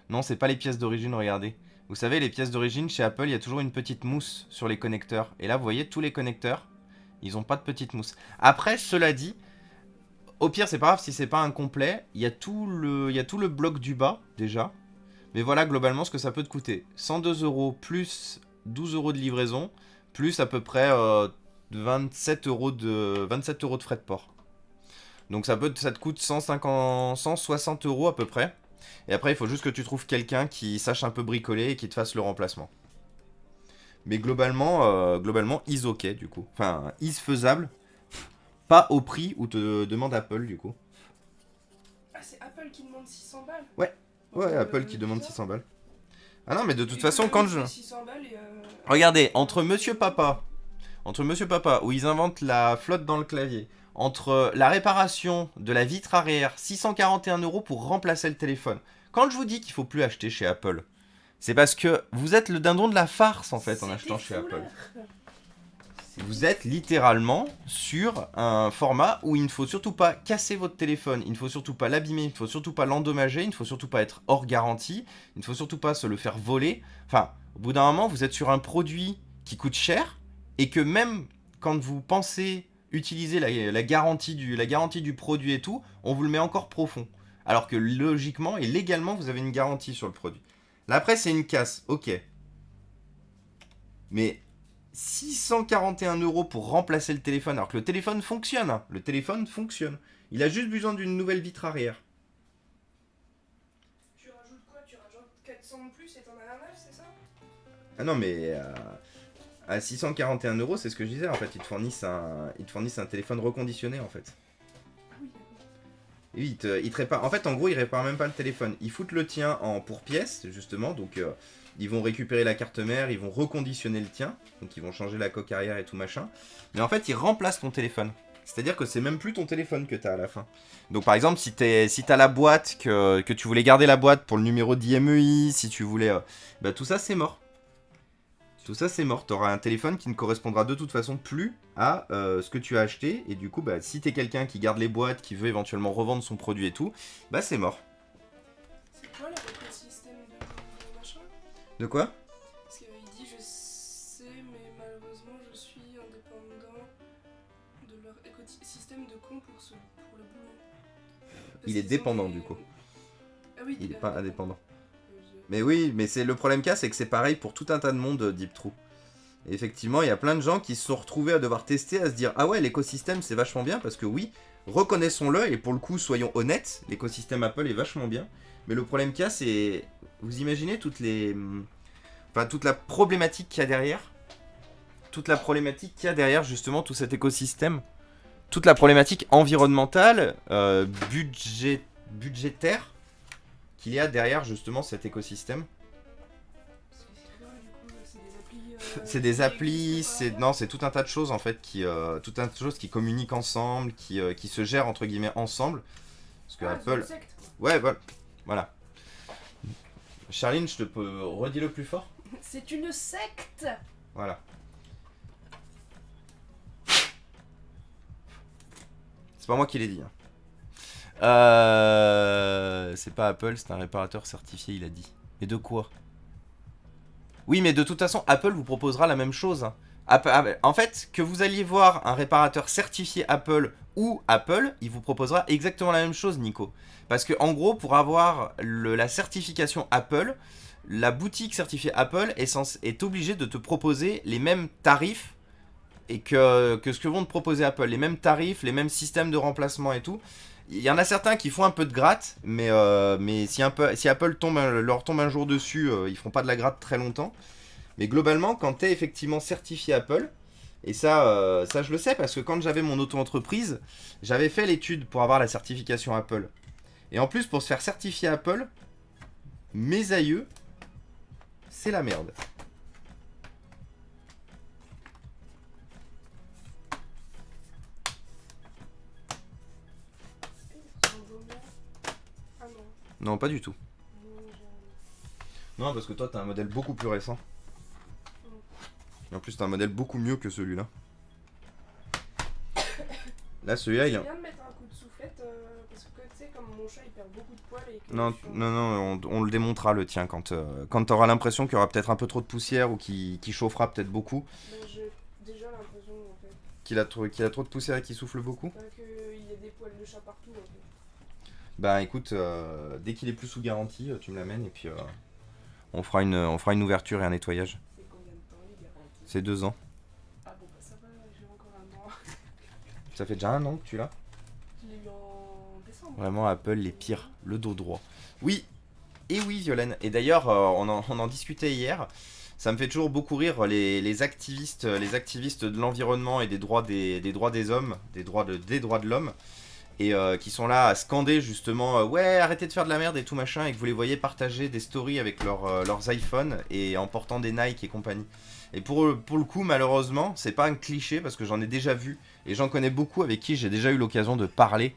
[SPEAKER 1] Non, c'est pas les pièces d'origine, regardez. Vous savez, les pièces d'origine, chez Apple, il y a toujours une petite mousse sur les connecteurs. Et là, vous voyez, tous les connecteurs, ils ont pas de petite mousse. Après, cela dit, au pire, c'est pas grave si c'est pas un complet. Il y a tout le bloc du bas, déjà. Mais voilà, globalement, ce que ça peut te coûter. 102 euros plus 12 euros de livraison, plus à peu près 27 euros de frais de port. Donc ça te coûte 160 euros à peu près. Et après, il faut juste que tu trouves quelqu'un qui sache un peu bricoler et qui te fasse le remplacement. Mais globalement, is ok du coup. Enfin, is faisable. Pas au prix où te demande Apple du coup.
[SPEAKER 2] Ah, c'est Apple qui demande 600 balles.
[SPEAKER 1] Ouais, Apple qui demande 600 balles. Ah non, mais de toute façon, quand je...
[SPEAKER 2] 600 balles et
[SPEAKER 1] Regardez, entre Monsieur Papa, où ils inventent la flotte dans le clavier, entre la réparation de la vitre arrière, 641 euros pour remplacer le téléphone. Quand je vous dis qu'il faut plus acheter chez Apple, c'est parce que vous êtes le dindon de la farce en fait en achetant chez Apple. Vous êtes littéralement sur un format où il ne faut surtout pas casser votre téléphone, il ne faut surtout pas l'abîmer, il ne faut surtout pas l'endommager, il ne faut surtout pas être hors garantie, il ne faut surtout pas se le faire voler. Enfin, au bout d'un moment, vous êtes sur un produit qui coûte cher et que même quand vous pensez utiliser la garantie du produit et tout, on vous le met encore profond. Alors que logiquement et légalement, vous avez une garantie sur le produit. Là après, c'est une casse, ok. Mais 641 euros pour remplacer le téléphone, alors que le téléphone fonctionne. Hein. Le téléphone fonctionne. Il a juste besoin d'une nouvelle vitre arrière.
[SPEAKER 2] tu rajoutes quoi? Tu rajoutes 400 de plus et t'en as un neuf, c'est ça?
[SPEAKER 1] Ah non, mais à 641 euros, c'est ce que je disais. En fait, ils te fournissent un téléphone reconditionné en fait.
[SPEAKER 2] Ah oui, d'accord.
[SPEAKER 1] Et oui, ils te réparent. En fait, en gros, ils réparent même pas le téléphone. Ils foutent le tien pour pièces, justement. Donc, ils vont récupérer la carte mère, ils vont reconditionner le tien. Donc, ils vont changer la coque arrière et tout machin. Mais en fait, ils remplacent ton téléphone. C'est-à-dire que c'est même plus ton téléphone que t'as à la fin. Donc, par exemple, si t'as la boîte, que tu voulais garder la boîte pour le numéro d'IMEI, si tu voulais. Bah, tout ça, c'est mort. Tout ça, c'est mort. T'auras un téléphone qui ne correspondra de toute façon plus à ce que tu as acheté. Et du coup, bah, si t'es quelqu'un qui garde les boîtes, qui veut éventuellement revendre son produit et tout, bah c'est mort.
[SPEAKER 2] C'est quoi l'écosystème de machin?
[SPEAKER 1] De quoi?
[SPEAKER 2] Parce qu'il dit je sais, mais malheureusement je suis indépendant de leur écosystème de con pour le boulot.
[SPEAKER 1] Il est dépendant du coup.
[SPEAKER 2] Ah oui,
[SPEAKER 1] Il n'est pas indépendant. Mais oui, mais c'est le problème qu'il y a, c'est que c'est pareil pour tout un tas de monde Deep True. Et effectivement, il y a plein de gens qui se sont retrouvés à devoir tester, à se dire ah ouais, l'écosystème c'est vachement bien parce que oui, reconnaissons-le et pour le coup, soyons honnêtes, l'écosystème Apple est vachement bien. Mais le problème qu'il y a, c'est vous imaginez toute la problématique qu'il y a derrière. toute la problématique qu'il y a derrière justement tout cet écosystème, toute la problématique environnementale, budgétaire qu'il y a derrière justement cet écosystème. C'est des applis, c'est tout un tas de choses en fait tout un tas de choses qui communiquent ensemble, qui se gèrent entre guillemets ensemble. Parce que Apple. Ouais, voilà. Charline, je te peux redire le plus fort.
[SPEAKER 2] C'est une secte.
[SPEAKER 1] Voilà. C'est pas moi qui l'ai dit. C'est pas Apple, c'est un réparateur certifié, il a dit. Mais de quoi? Oui, mais de toute façon, Apple vous proposera la même chose. En fait, que vous alliez voir un réparateur certifié Apple ou Apple, il vous proposera exactement la même chose, Nico. Parce que en gros, pour avoir la certification Apple, la boutique certifiée Apple est obligée de te proposer les mêmes tarifs et que ce que vont te proposer Apple. Les mêmes tarifs, les mêmes systèmes de remplacement et tout. Il y en a certains qui font un peu de gratte, mais si Apple leur tombe un jour dessus, ils feront pas de la gratte très longtemps. Mais globalement, quand tu es effectivement certifié Apple, et ça je le sais parce que quand j'avais mon auto-entreprise, j'avais fait l'étude pour avoir la certification Apple. Et en plus, pour se faire certifier Apple, mes aïeux, c'est la merde. Non, pas du tout. Non, parce que toi, t'as un modèle beaucoup plus récent. Et en plus, t'as un modèle beaucoup mieux que celui-là. Là, celui-là, il
[SPEAKER 2] a... bien de mettre un coup de soufflette, parce que tu sais, comme mon chat, il perd beaucoup de poils et que...
[SPEAKER 1] Non, on le démontera le tien quand t'auras l'impression qu'il y aura peut-être un peu trop de poussière ou qu'il chauffera peut-être beaucoup.
[SPEAKER 2] Ben, j'ai déjà l'impression, en fait.
[SPEAKER 1] Qu'il a trop de poussière et qu'il souffle beaucoup?
[SPEAKER 2] Qu'il y a des poils de chat partout, en fait.
[SPEAKER 1] Bah écoute, dès qu'il est plus sous garantie, tu me l'amènes et puis on fera une ouverture et un nettoyage.
[SPEAKER 2] C'est combien de temps les garanties?
[SPEAKER 1] C'est 2 ans.
[SPEAKER 2] Ah bon, bah ça va, j'ai encore un an.
[SPEAKER 1] Ça fait déjà un an que tu l'as?
[SPEAKER 2] Je l'ai eu en décembre.
[SPEAKER 1] Vraiment, Apple, les pires, le dos droit. Oui, et oui, Violaine. Et d'ailleurs, on en discutait hier. Ça me fait toujours beaucoup rire les activistes de l'environnement et des droits des hommes, des droits de l'homme. Et qui sont là à scander justement ouais, arrêtez de faire de la merde et tout machin, et que vous les voyez partager des stories avec leurs iPhones et en portant des Nike et compagnie. Et pour le coup, malheureusement, c'est pas un cliché parce que j'en ai déjà vu et j'en connais beaucoup avec qui j'ai déjà eu l'occasion de parler,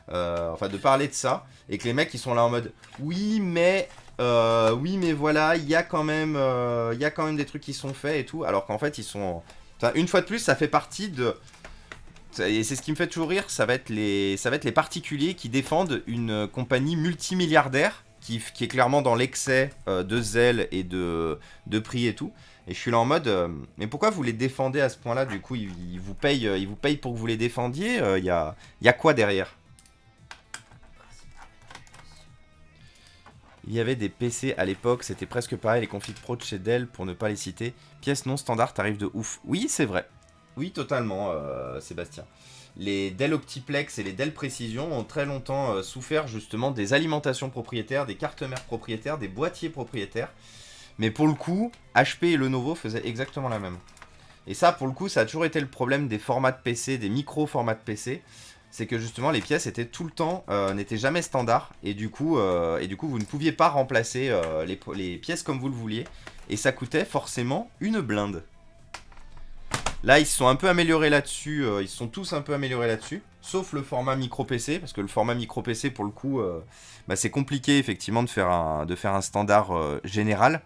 [SPEAKER 1] de parler de ça, et que les mecs ils sont là en mode oui mais voilà, il y a quand même des trucs qui sont faits et tout, alors qu'en fait ils sont, enfin, une fois de plus, ça fait partie de. Et c'est ce qui me fait toujours rire, ça va être les particuliers qui défendent une compagnie multimilliardaire qui est clairement dans l'excès de zèle et de prix et tout. Et je suis là en mode, mais pourquoi vous les défendez à ce point-là? Du coup, ils vous payent pour que vous les défendiez. Il y a quoi derrière? Il y avait des PC à l'époque, c'était presque pareil, les configs pro de chez Dell, pour ne pas les citer. Pièces non standard tarifs de ouf. Oui, c'est vrai. Oui, totalement, Sébastien. Les Dell Optiplex et les Dell Precision ont très longtemps souffert justement des alimentations propriétaires, des cartes mères propriétaires, des boîtiers propriétaires. Mais pour le coup, HP et Lenovo faisaient exactement la même. Et ça, pour le coup, ça a toujours été le problème des formats de PC, des micro-formats de PC. C'est que justement, les pièces étaient tout le temps, n'étaient jamais standards. Et du coup, vous ne pouviez pas remplacer les pièces comme vous le vouliez. Et ça coûtait forcément une blinde. Là, ils se sont un peu améliorés là-dessus, ils se sont tous un peu améliorés là-dessus, sauf le format micro PC, parce que le format micro PC, pour le coup, c'est compliqué effectivement de faire un standard général.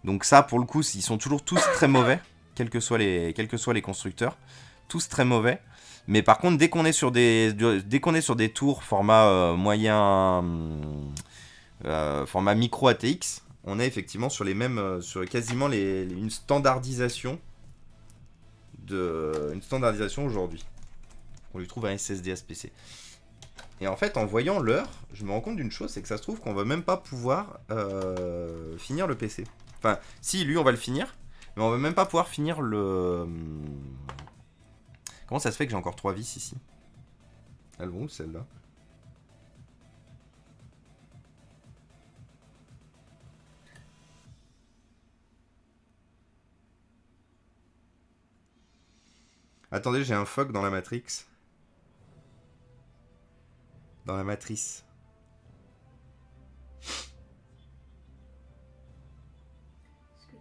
[SPEAKER 1] Donc ça, pour le coup, ils sont toujours tous très mauvais, quels que soient les constructeurs, tous très mauvais. Mais par contre, dès qu'on est sur des tours format moyen, format micro ATX, on est effectivement sur les mêmes, sur quasiment une standardisation aujourd'hui. On lui trouve un SSD SPC. Et en fait, en voyant l'heure, je me rends compte d'une chose, c'est que ça se trouve qu'on va même pas pouvoir finir le PC. Enfin, si, lui, on va le finir, mais on va même pas pouvoir finir le... Comment ça se fait que j'ai encore 3 vis ici? Elles vont où, celle-là? Attendez, j'ai un fuck dans la Matrix. Dans la matrice.
[SPEAKER 2] Est-ce que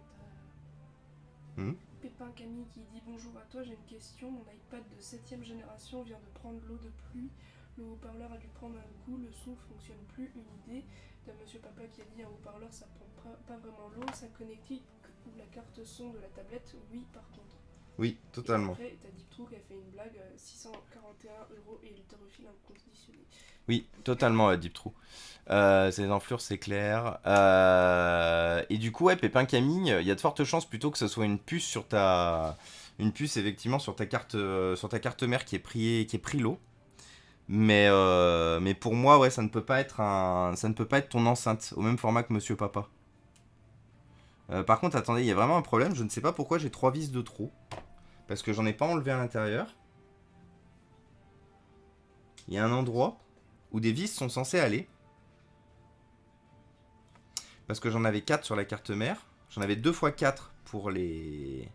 [SPEAKER 2] t'as Pépin Camille qui dit bonjour à toi, j'ai une question. Mon iPad de 7ème génération vient de prendre l'eau de pluie. Le haut-parleur a dû prendre un coup, le son fonctionne plus. Une idée de Monsieur Papa qui a dit un haut-parleur ça prend pas vraiment l'eau, ça connectique ou la carte son de la tablette, oui par contre.
[SPEAKER 1] Oui, totalement.
[SPEAKER 2] Et après, t'as Deeptrue qui a fait une blague, 641 € et il te refile un conditionné.
[SPEAKER 1] Oui, totalement, Deeptrue. Ces enflures, c'est clair. Et du coup, ouais, Pépin Camille, il y a de fortes chances plutôt que ce soit une puce sur ta... Une puce, effectivement, sur ta carte mère qui est pris l'eau. Mais pour moi, ouais, ça ne peut pas être ton enceinte, au même format que Monsieur Papa. Par contre, attendez, il y a vraiment un problème. Je ne sais pas pourquoi j'ai 3 vis de trop. Parce que j'en ai pas enlevé à l'intérieur. Il y a un endroit où des vis sont censées aller. Parce que j'en avais 4 sur la carte mère. J'en avais 2 x 4 pour les...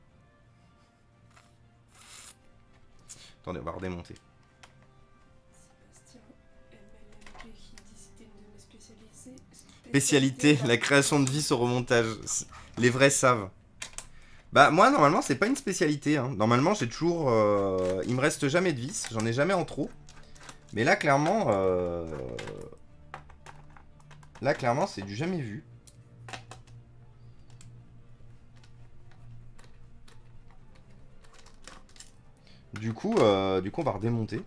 [SPEAKER 1] Attendez, on va redémonter.
[SPEAKER 2] Sébastien MLMP qui dit c'était une de mes
[SPEAKER 1] Spécialité, la création de vis au remontage. Les vrais savent. Bah moi normalement c'est pas une spécialité. Hein. Normalement j'ai toujours... il me reste jamais de vis. J'en ai jamais en trop. Mais là clairement... Là clairement c'est du jamais vu. Du coup on va redémonter.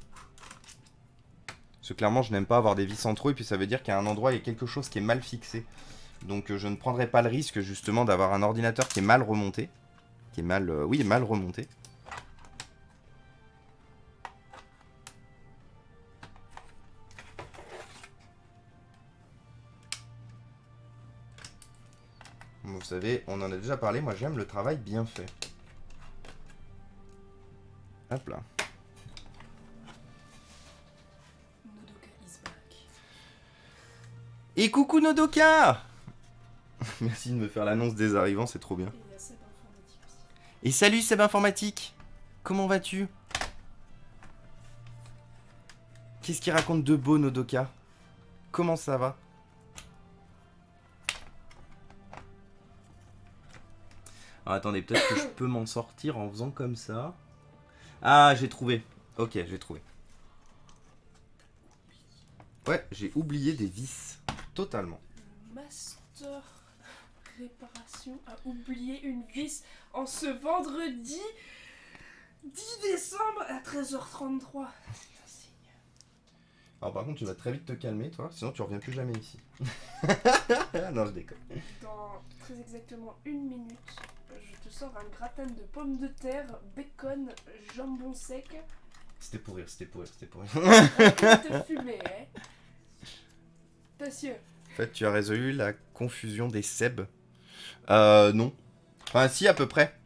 [SPEAKER 1] Parce que clairement je n'aime pas avoir des vis en trop. Et puis ça veut dire qu'à un endroit il y a quelque chose qui est mal fixé. Donc je ne prendrai pas le risque justement d'avoir un ordinateur qui est mal remonté. Qui est mal... oui, mal remonté. Vous savez, on en a déjà parlé, moi j'aime le travail bien fait. Hop là.
[SPEAKER 2] Nodoka is back.
[SPEAKER 1] Et coucou Nodoka. Merci de me faire l'annonce des arrivants, c'est trop bien.
[SPEAKER 2] Et il y a Seb Informatique aussi.
[SPEAKER 1] Et salut Seb Informatique. Comment vas-tu? Qu'est-ce qu'il raconte de beau Nodoka? Comment ça va? Alors attendez, peut-être que je peux m'en sortir en faisant comme ça. Ah, j'ai trouvé. Ok, j'ai trouvé. Ouais, j'ai oublié des vis. Totalement.
[SPEAKER 2] Le master réparation a oublié une vis en ce vendredi 10 décembre à 13h33. C'est un signe.
[SPEAKER 1] Alors par contre, tu vas très vite te calmer, toi, sinon tu reviens plus jamais ici. Non, je déconne.
[SPEAKER 2] Dans très exactement 1 minute, je te sors un gratin de pommes de terre, bacon, jambon sec.
[SPEAKER 1] C'était pour rire, c'était pour rire, c'était pour rire.
[SPEAKER 2] Te fumer, hein. Attention.
[SPEAKER 1] En fait, tu as résolu la confusion des Seb. Non. Enfin, si, à peu près.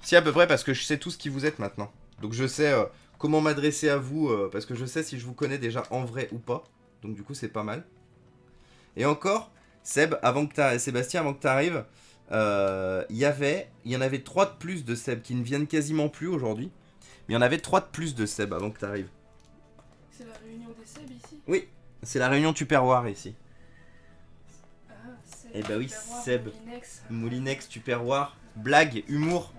[SPEAKER 1] Si, à peu près, parce que je sais tous qui vous êtes maintenant. Donc je sais comment m'adresser à vous, parce que je sais si je vous connais déjà en vrai ou pas. Donc du coup, c'est pas mal. Et encore, Seb, Sébastien, avant que tu arrives, il y en avait 3 de plus de Seb qui ne viennent quasiment plus aujourd'hui. Mais il y en avait 3 de plus de Seb avant que tu arrives.
[SPEAKER 2] C'est la réunion des Seb ici.
[SPEAKER 1] Oui, c'est la réunion Tupperware ici.
[SPEAKER 2] Ah, Seb.
[SPEAKER 1] Eh bah oui,
[SPEAKER 2] Tupperware,
[SPEAKER 1] Seb.
[SPEAKER 2] Moulinex.
[SPEAKER 1] Moulinex, Tupperware, blague, humour,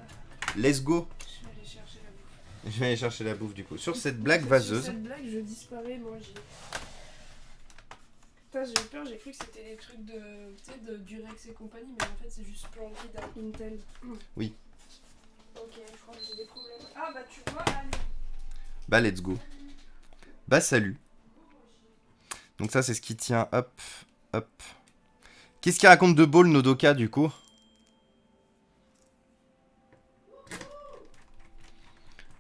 [SPEAKER 1] let's go.
[SPEAKER 2] Je vais aller chercher la bouffe.
[SPEAKER 1] Je vais aller chercher la bouffe du coup. Sur cette blague vaseuse.
[SPEAKER 2] Sur cette blague, je disparais, moi j'ai. Putain, j'ai eu peur, j'ai cru que c'était des trucs de. Tu sais, de Durex et compagnie, mais en fait c'est juste planqué d'un Intel.
[SPEAKER 1] Oui.
[SPEAKER 2] Ok, je crois que j'ai des problèmes. Ah bah tu vois, allez.
[SPEAKER 1] Bah let's go. Bah salut. Donc ça c'est ce qui tient, hop, hop. Qu'est-ce qu'il raconte de beau le Nodoka du coup?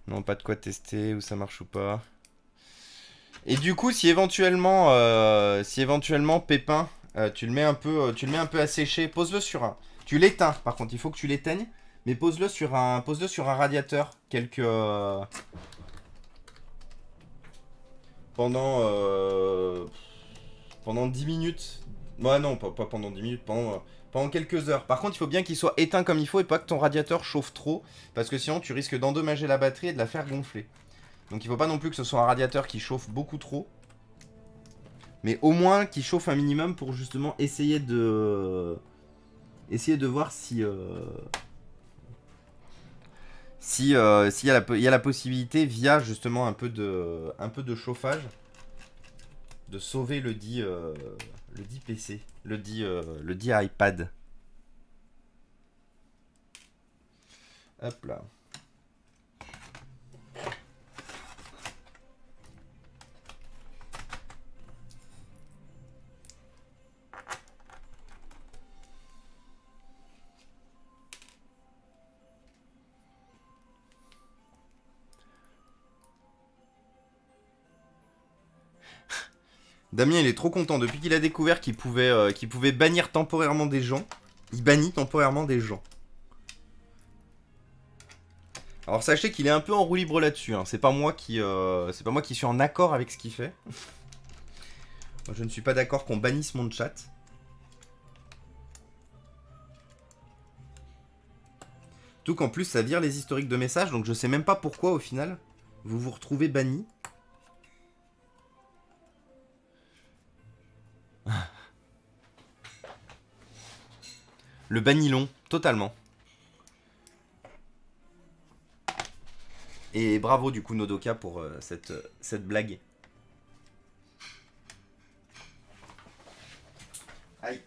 [SPEAKER 1] Non, pas de quoi tester, où ça marche ou pas. Et du coup, si éventuellement Pépin, tu le mets un peu à sécher, pose-le sur un. Tu l'éteins, par contre, il faut que tu l'éteignes, mais pose-le sur un radiateur, pendant 10 minutes. Ouais, non, pas pendant 10 minutes, Pendant quelques heures. Par contre, il faut bien qu'il soit éteint comme il faut et pas que ton radiateur chauffe trop. Parce que sinon, tu risques d'endommager la batterie et de la faire gonfler. Donc il faut pas non plus que ce soit un radiateur qui chauffe beaucoup trop. Mais au moins qui chauffe un minimum pour justement essayer de... Essayer de voir si... s'il y a la possibilité, via justement un peu de chauffage, de sauver le dit PC, le dit iPad. Hop là. Damien, il est trop content. Depuis qu'il a découvert qu'il pouvait bannir temporairement des gens, il bannit temporairement des gens. Alors sachez qu'il est un peu en roue libre là-dessus. Hein. C'est pas moi qui suis en accord avec ce qu'il fait. Moi, je ne suis pas d'accord qu'on bannisse mon chat. Tout qu'en plus, ça vire les historiques de messages, donc je sais même pas pourquoi au final vous vous retrouvez banni. Le banilon, totalement. Et bravo du coup Nodoka pour cette blague. Aïe.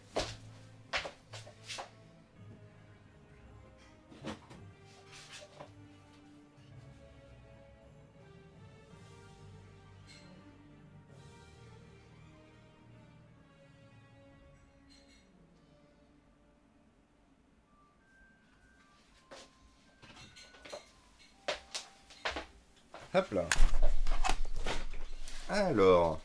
[SPEAKER 1] Hop là. Alors.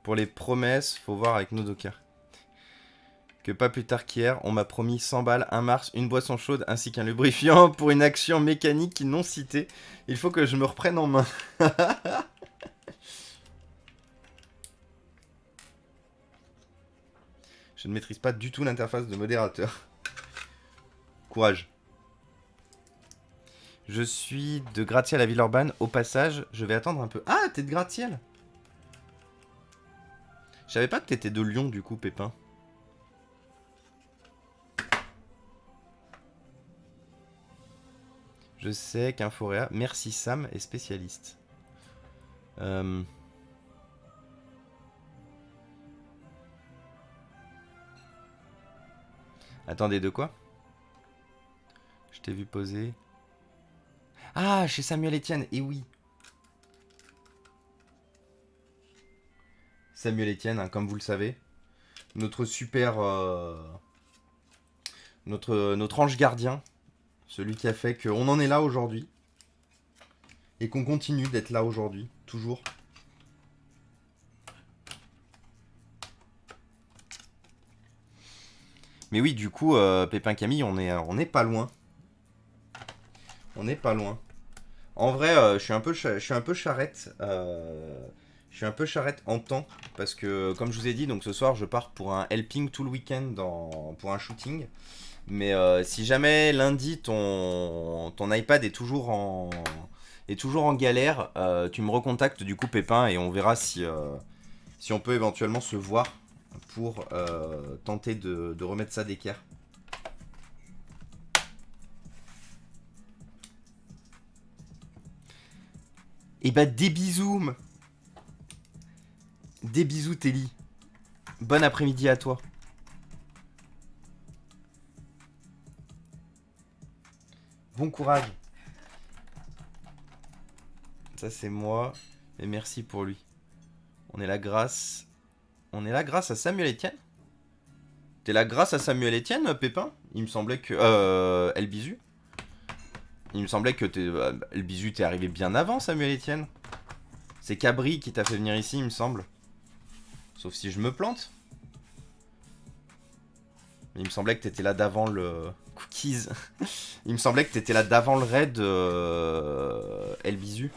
[SPEAKER 1] Pour les promesses, faut voir avec Nodoka. Que pas plus tard qu'hier, on m'a promis 100 balles, un Mars, une boisson chaude ainsi qu'un lubrifiant pour une action mécanique non citée. Il faut que je me reprenne en main. Je ne maîtrise pas du tout l'interface de modérateur. Courage. Je suis de Gratiel à Villeurbanne. Au passage, je vais attendre un peu. Ah, t'es de Gratiel? Je savais pas que t'étais de Lyon, du coup, Pépin. Je sais qu'Inforéa, merci Sam, est spécialiste. Attendez, de quoi? Je t'ai vu poser. Ah, chez Samuel Etienne, et oui. Samuel Etienne, hein, comme vous le savez. Notre super... notre ange gardien. Celui qui a fait qu'on en est là aujourd'hui. Et qu'on continue d'être là aujourd'hui, toujours. Mais oui, du coup, Pépin Camille, on est pas loin. On n'est pas loin. En vrai, je suis un peu charrette. Je suis un peu charrette en temps. Parce que, comme je vous ai dit, donc ce soir, je pars pour un helping tout le week-end pour un shooting. Mais si jamais lundi, ton iPad est toujours en galère, tu me recontactes du coup, Pépin, et on verra si on peut éventuellement se voir pour tenter de remettre ça d'équerre. Et bah des bisous. Des bisous Telly. Bon après-midi à toi. Bon courage. Ça c'est moi. Et merci pour lui. On est là grâce à Samuel Etienne. T'es là grâce à Samuel Etienne, Pépin? Il me semblait que... Elbisu. Il me semblait que Elbisu t'es arrivé bien avant Samuel Etienne. C'est Cabri qui t'a fait venir ici, il me semble. Sauf si je me plante. Il me semblait que t'étais là d'avant le... Cookies. Il me semblait que t'étais là d'avant le raid Elbisu.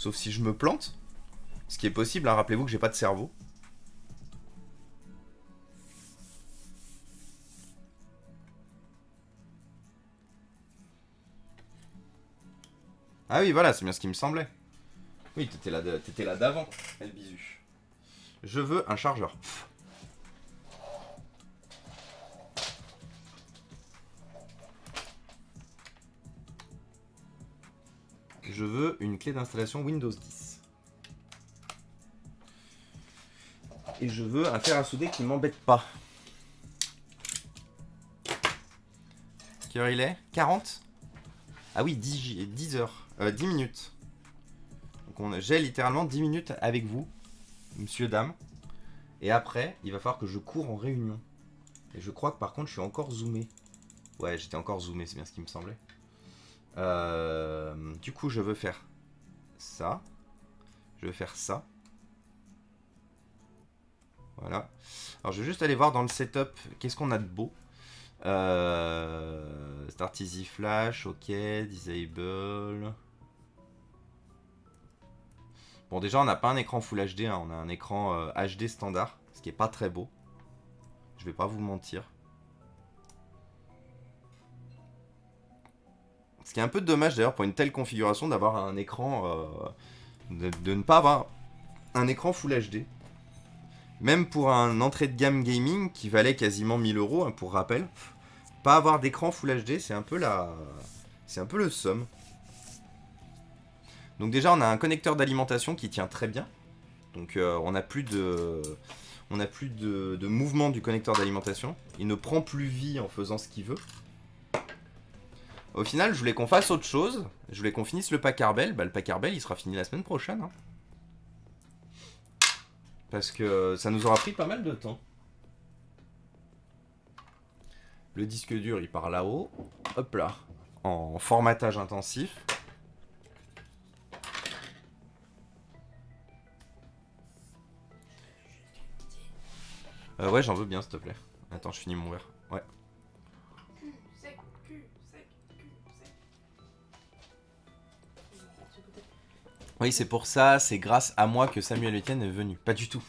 [SPEAKER 1] Sauf si je me plante. Ce qui est possible, hein. Rappelez-vous que j'ai pas de cerveau. Ah oui, voilà, c'est bien ce qui me semblait. Oui, t'étais là d'avant, El Bisu. Je veux un chargeur. Je veux une clé d'installation Windows 10. Et je veux un fer à souder qui m'embête pas. Quelle heure il est? 40? Ah oui, 10 heures. 10 minutes. Donc j'ai littéralement 10 minutes avec vous, monsieur, dame. Et après, il va falloir que je cours en réunion. Et je crois que par contre, je suis encore zoomé. Ouais, j'étais encore zoomé, c'est bien ce qui me semblait. Du coup, je veux faire ça. Je veux faire ça. Voilà. Alors, je vais juste aller voir dans le setup qu'est-ce qu'on a de beau. Start Easy Flash, ok. Disable. Bon, déjà, on n'a pas un écran Full HD, hein, on a un écran HD standard, ce qui est pas très beau. Je vais pas vous mentir. Ce qui est un peu dommage d'ailleurs pour une telle configuration d'avoir un écran. De ne pas avoir un écran Full HD. Même pour un entrée de gamme gaming qui valait quasiment 1000 €, hein, pour rappel. Pas avoir d'écran Full HD, c'est un peu la. C'est un peu le somme. Donc déjà on a un connecteur d'alimentation qui tient très bien. Donc on n'a plus de mouvement du connecteur d'alimentation. Il ne prend plus vie en faisant ce qu'il veut. Au final je voulais qu'on fasse autre chose. Je voulais qu'on finisse le pack Arbel. Bah, le pack Arbel il sera fini la semaine prochaine. Hein. Parce que ça nous aura pris pas mal de temps. Le disque dur il part là-haut. Hop là. En formatage intensif. Ouais, j'en veux bien, s'il te plaît. Attends, je finis mon verre. Ouais. Oui, c'est pour ça, c'est grâce à moi que Samuel Etienne est venu. Pas du tout.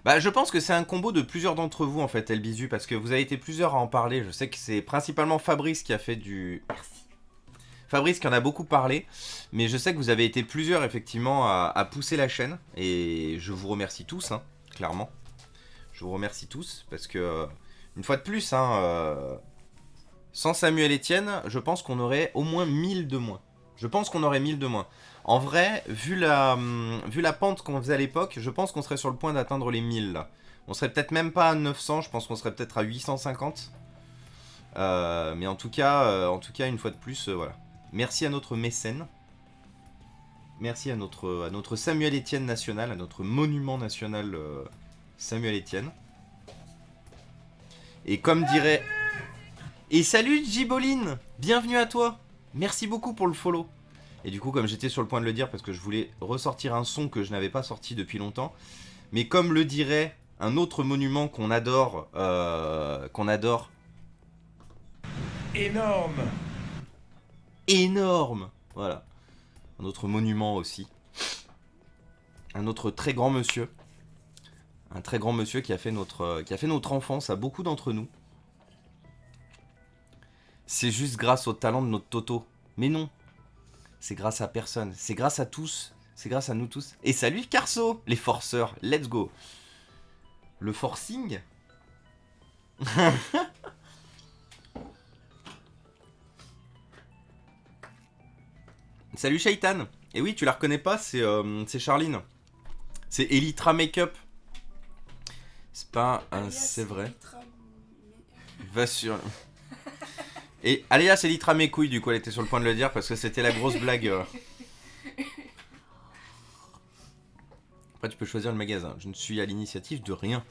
[SPEAKER 1] Bah, je pense que c'est un combo de plusieurs d'entre vous, en fait, El Bisu, parce que vous avez été plusieurs à en parler. Je sais que c'est principalement Fabrice qui a fait du... Merci. Fabrice qui en a beaucoup parlé, mais je sais que vous avez été plusieurs, effectivement, à pousser la chaîne, et je vous remercie tous, hein, clairement. Je vous remercie tous, parce que, une fois de plus, hein, sans Samuel Etienne, je pense qu'on aurait au moins 1000 de moins. Je pense qu'on aurait 1000 de moins. En vrai, vu la pente qu'on faisait à l'époque, je pense qu'on serait sur le point d'atteindre les 1000, là. On serait peut-être même pas à 900, je pense qu'on serait peut-être à 850. Mais en tout cas, une fois de plus, voilà. Merci à notre mécène. Merci à notre Samuel Etienne national, à notre monument national Samuel Etienne. Et comme dirait... Et salut Jiboline, bienvenue à toi. Merci beaucoup pour le follow. Et du coup, comme j'étais sur le point de le dire, parce que je voulais ressortir un son que je n'avais pas sorti depuis longtemps, mais comme le dirait un autre monument qu'on adore,
[SPEAKER 3] Énorme.
[SPEAKER 1] Énorme. Voilà. Un autre monument aussi. Un autre très grand monsieur. Un très grand monsieur qui a fait notre enfance à beaucoup d'entre nous. C'est juste grâce au talent de notre Toto. Mais non. C'est grâce à personne. C'est grâce à tous. C'est grâce à nous tous. Et salut Carso, les forceurs. Let's go. Le forcing. Salut Shaitan. Et oui, tu la reconnais pas, c'est Charline. C'est Elytra Makeup. C'est pas un... C'est vrai. Va sur... Et alias Elytra mes couilles, du coup, elle était sur le point de le dire parce que c'était la grosse blague. Après, tu peux choisir le magasin. Je ne suis à l'initiative de rien.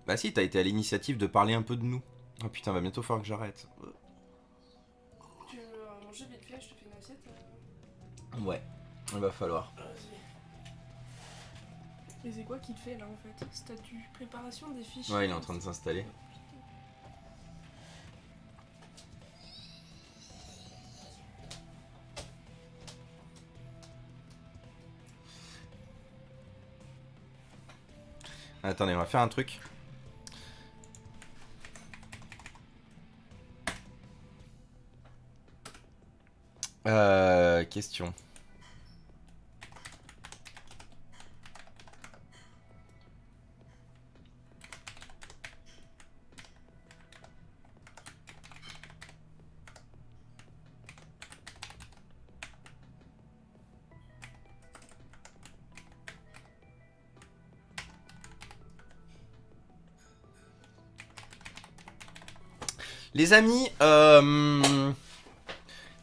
[SPEAKER 1] Bah si, t'as été à l'initiative de parler un peu de nous. Oh putain, va bientôt falloir que j'arrête.
[SPEAKER 2] Tu veux manger vite fait, je te fais une assiette.
[SPEAKER 1] Ouais, il va falloir.
[SPEAKER 2] Et c'est quoi qui te fait là en fait? Statut, préparation des fichiers.
[SPEAKER 1] Ouais, il est en train de s'installer. Attendez, on va faire un truc. Question. Les amis,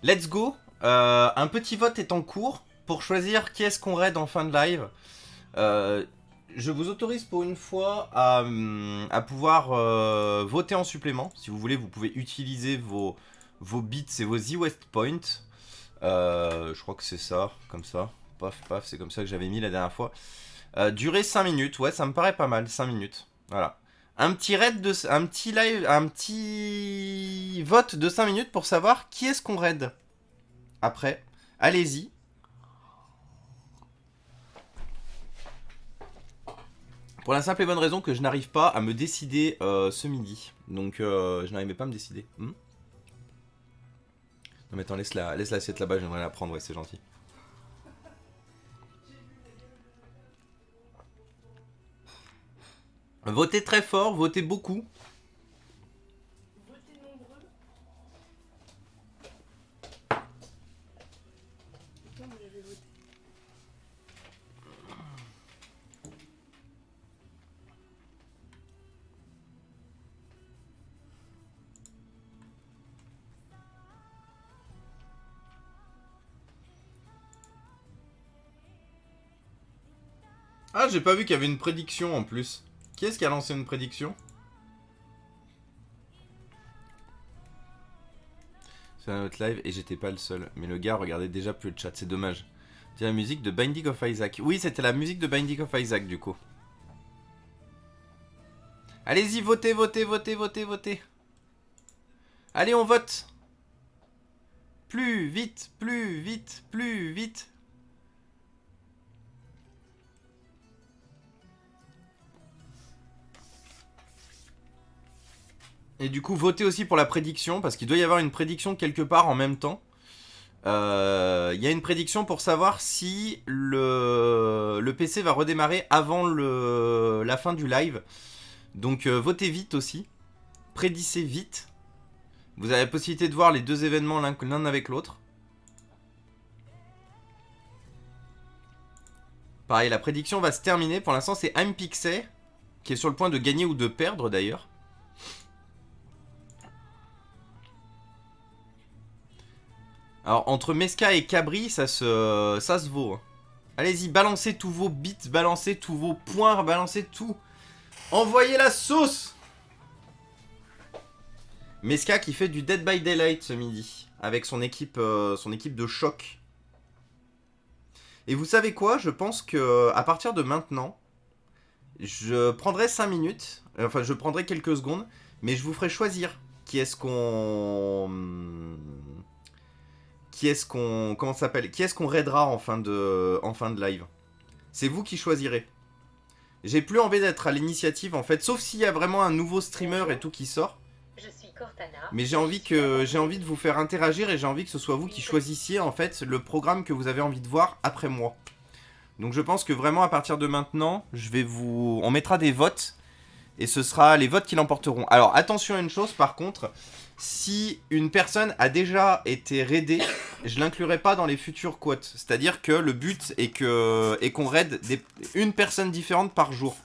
[SPEAKER 1] let's go. Un petit vote est en cours pour choisir qui est-ce qu'on raid en fin de live. Je vous autorise pour une fois à pouvoir voter en supplément. Si vous voulez, vous pouvez utiliser vos bits et vos e-West Points. Je crois que c'est ça, comme ça. Paf, paf, c'est comme ça que j'avais mis la dernière fois. Durée 5 minutes, ouais, ça me paraît pas mal, 5 minutes. Voilà. Un petit vote de 5 minutes pour savoir qui est-ce qu'on raid. Après, allez-y. Pour la simple et bonne raison que je n'arrive pas à me décider ce midi. Donc je n'arrivais pas à me décider. Non mais attends, laisse l'assiette là-bas, j'aimerais la prendre, ouais, c'est gentil. Votez très fort, votez beaucoup.
[SPEAKER 2] Votez nombreux. Non, mais j'avais voté.
[SPEAKER 1] Ah, j'ai pas vu qu'il y avait une prédiction en plus. Qui est-ce qui a lancé une prédiction? C'est un autre live et j'étais pas le seul. Mais le gars regardait déjà plus le chat, c'est dommage. C'est la musique de Binding of Isaac. Oui, c'était la musique de Binding of Isaac du coup. Allez-y, votez, votez, votez, votez, votez. Allez, on vote. Plus vite, plus vite, plus vite. Et du coup, votez aussi pour la prédiction, parce qu'il doit y avoir une prédiction quelque part en même temps. Il y a une prédiction pour savoir si le PC va redémarrer avant la fin du live. Donc votez vite aussi. Prédissez vite. Vous avez la possibilité de voir les deux événements l'un avec l'autre. Pareil, la prédiction va se terminer. Pour l'instant, c'est Impixé qui est sur le point de gagner ou de perdre d'ailleurs. Alors, entre Meska et Cabri, ça se vaut. Allez-y, balancez tous vos bits, balancez tous vos points, balancez tout. Envoyez la sauce! Meska qui fait du Dead by Daylight ce midi, avec son équipe de choc. Et vous savez quoi? Je pense que à partir de maintenant, je prendrai 5 minutes, enfin je prendrai quelques secondes, mais je vous ferai choisir qui est-ce qu'on... Comment ça s'appelle? Qui est-ce qu'on raidera en fin de live? C'est vous qui choisirez. J'ai plus envie d'être à l'initiative en fait, sauf s'il y a vraiment un nouveau streamer et tout qui sort.
[SPEAKER 3] Je suis Cortana.
[SPEAKER 1] Mais j'ai envie de vous faire interagir et j'ai envie que ce soit vous qui choisissiez en fait le programme que vous avez envie de voir après moi. Donc je pense que vraiment à partir de maintenant, on mettra des votes et ce sera les votes qui l'emporteront. Alors attention à une chose par contre, si une personne a déjà été raidée, je l'inclurai pas dans les futures quotes. C'est-à-dire que le but est qu'on raide une personne différente par jour.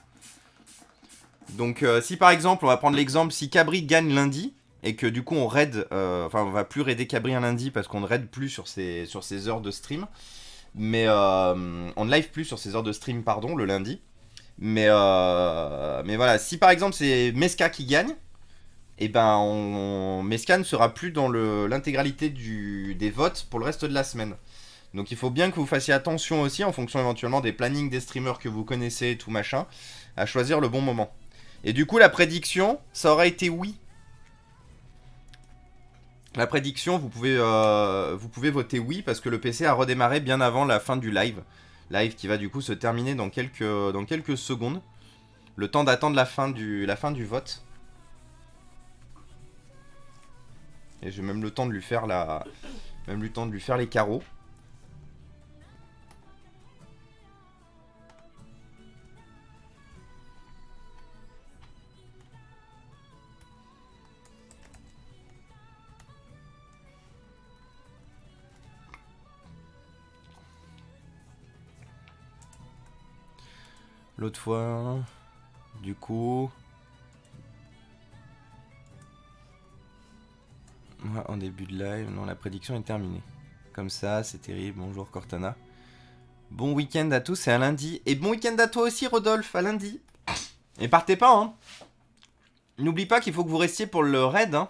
[SPEAKER 1] Donc si par exemple, on va prendre l'exemple, si Cabri gagne lundi, et que du coup on raid, enfin on va plus raider Cabri un lundi parce qu'on ne raid plus sur ses heures de stream, mais on ne live plus sur ses heures de stream, pardon, le lundi. Mais voilà, si par exemple c'est Meska qui gagne, et ben Meska ne sera plus dans l'intégralité des votes pour le reste de la semaine. Donc il faut bien que vous fassiez attention aussi, en fonction éventuellement des plannings des streamers que vous connaissez et tout machin, à choisir le bon moment. Et du coup la prédiction, ça aurait été oui. La prédiction, vous pouvez voter oui parce que le PC a redémarré bien avant la fin du live. Live qui va du coup se terminer dans quelques secondes. Le temps d'attendre la fin du vote. Et j'ai même le temps de lui faire même le temps de lui faire les carreaux. L'autre fois, du coup... Ouais, en début de live, non, la prédiction est terminée. Comme ça, c'est terrible. Bonjour Cortana. Bon week-end à tous et à lundi. Et bon week-end à toi aussi Rodolphe, à lundi. Et partez pas, hein. N'oublie pas qu'il faut que vous restiez pour le raid, hein.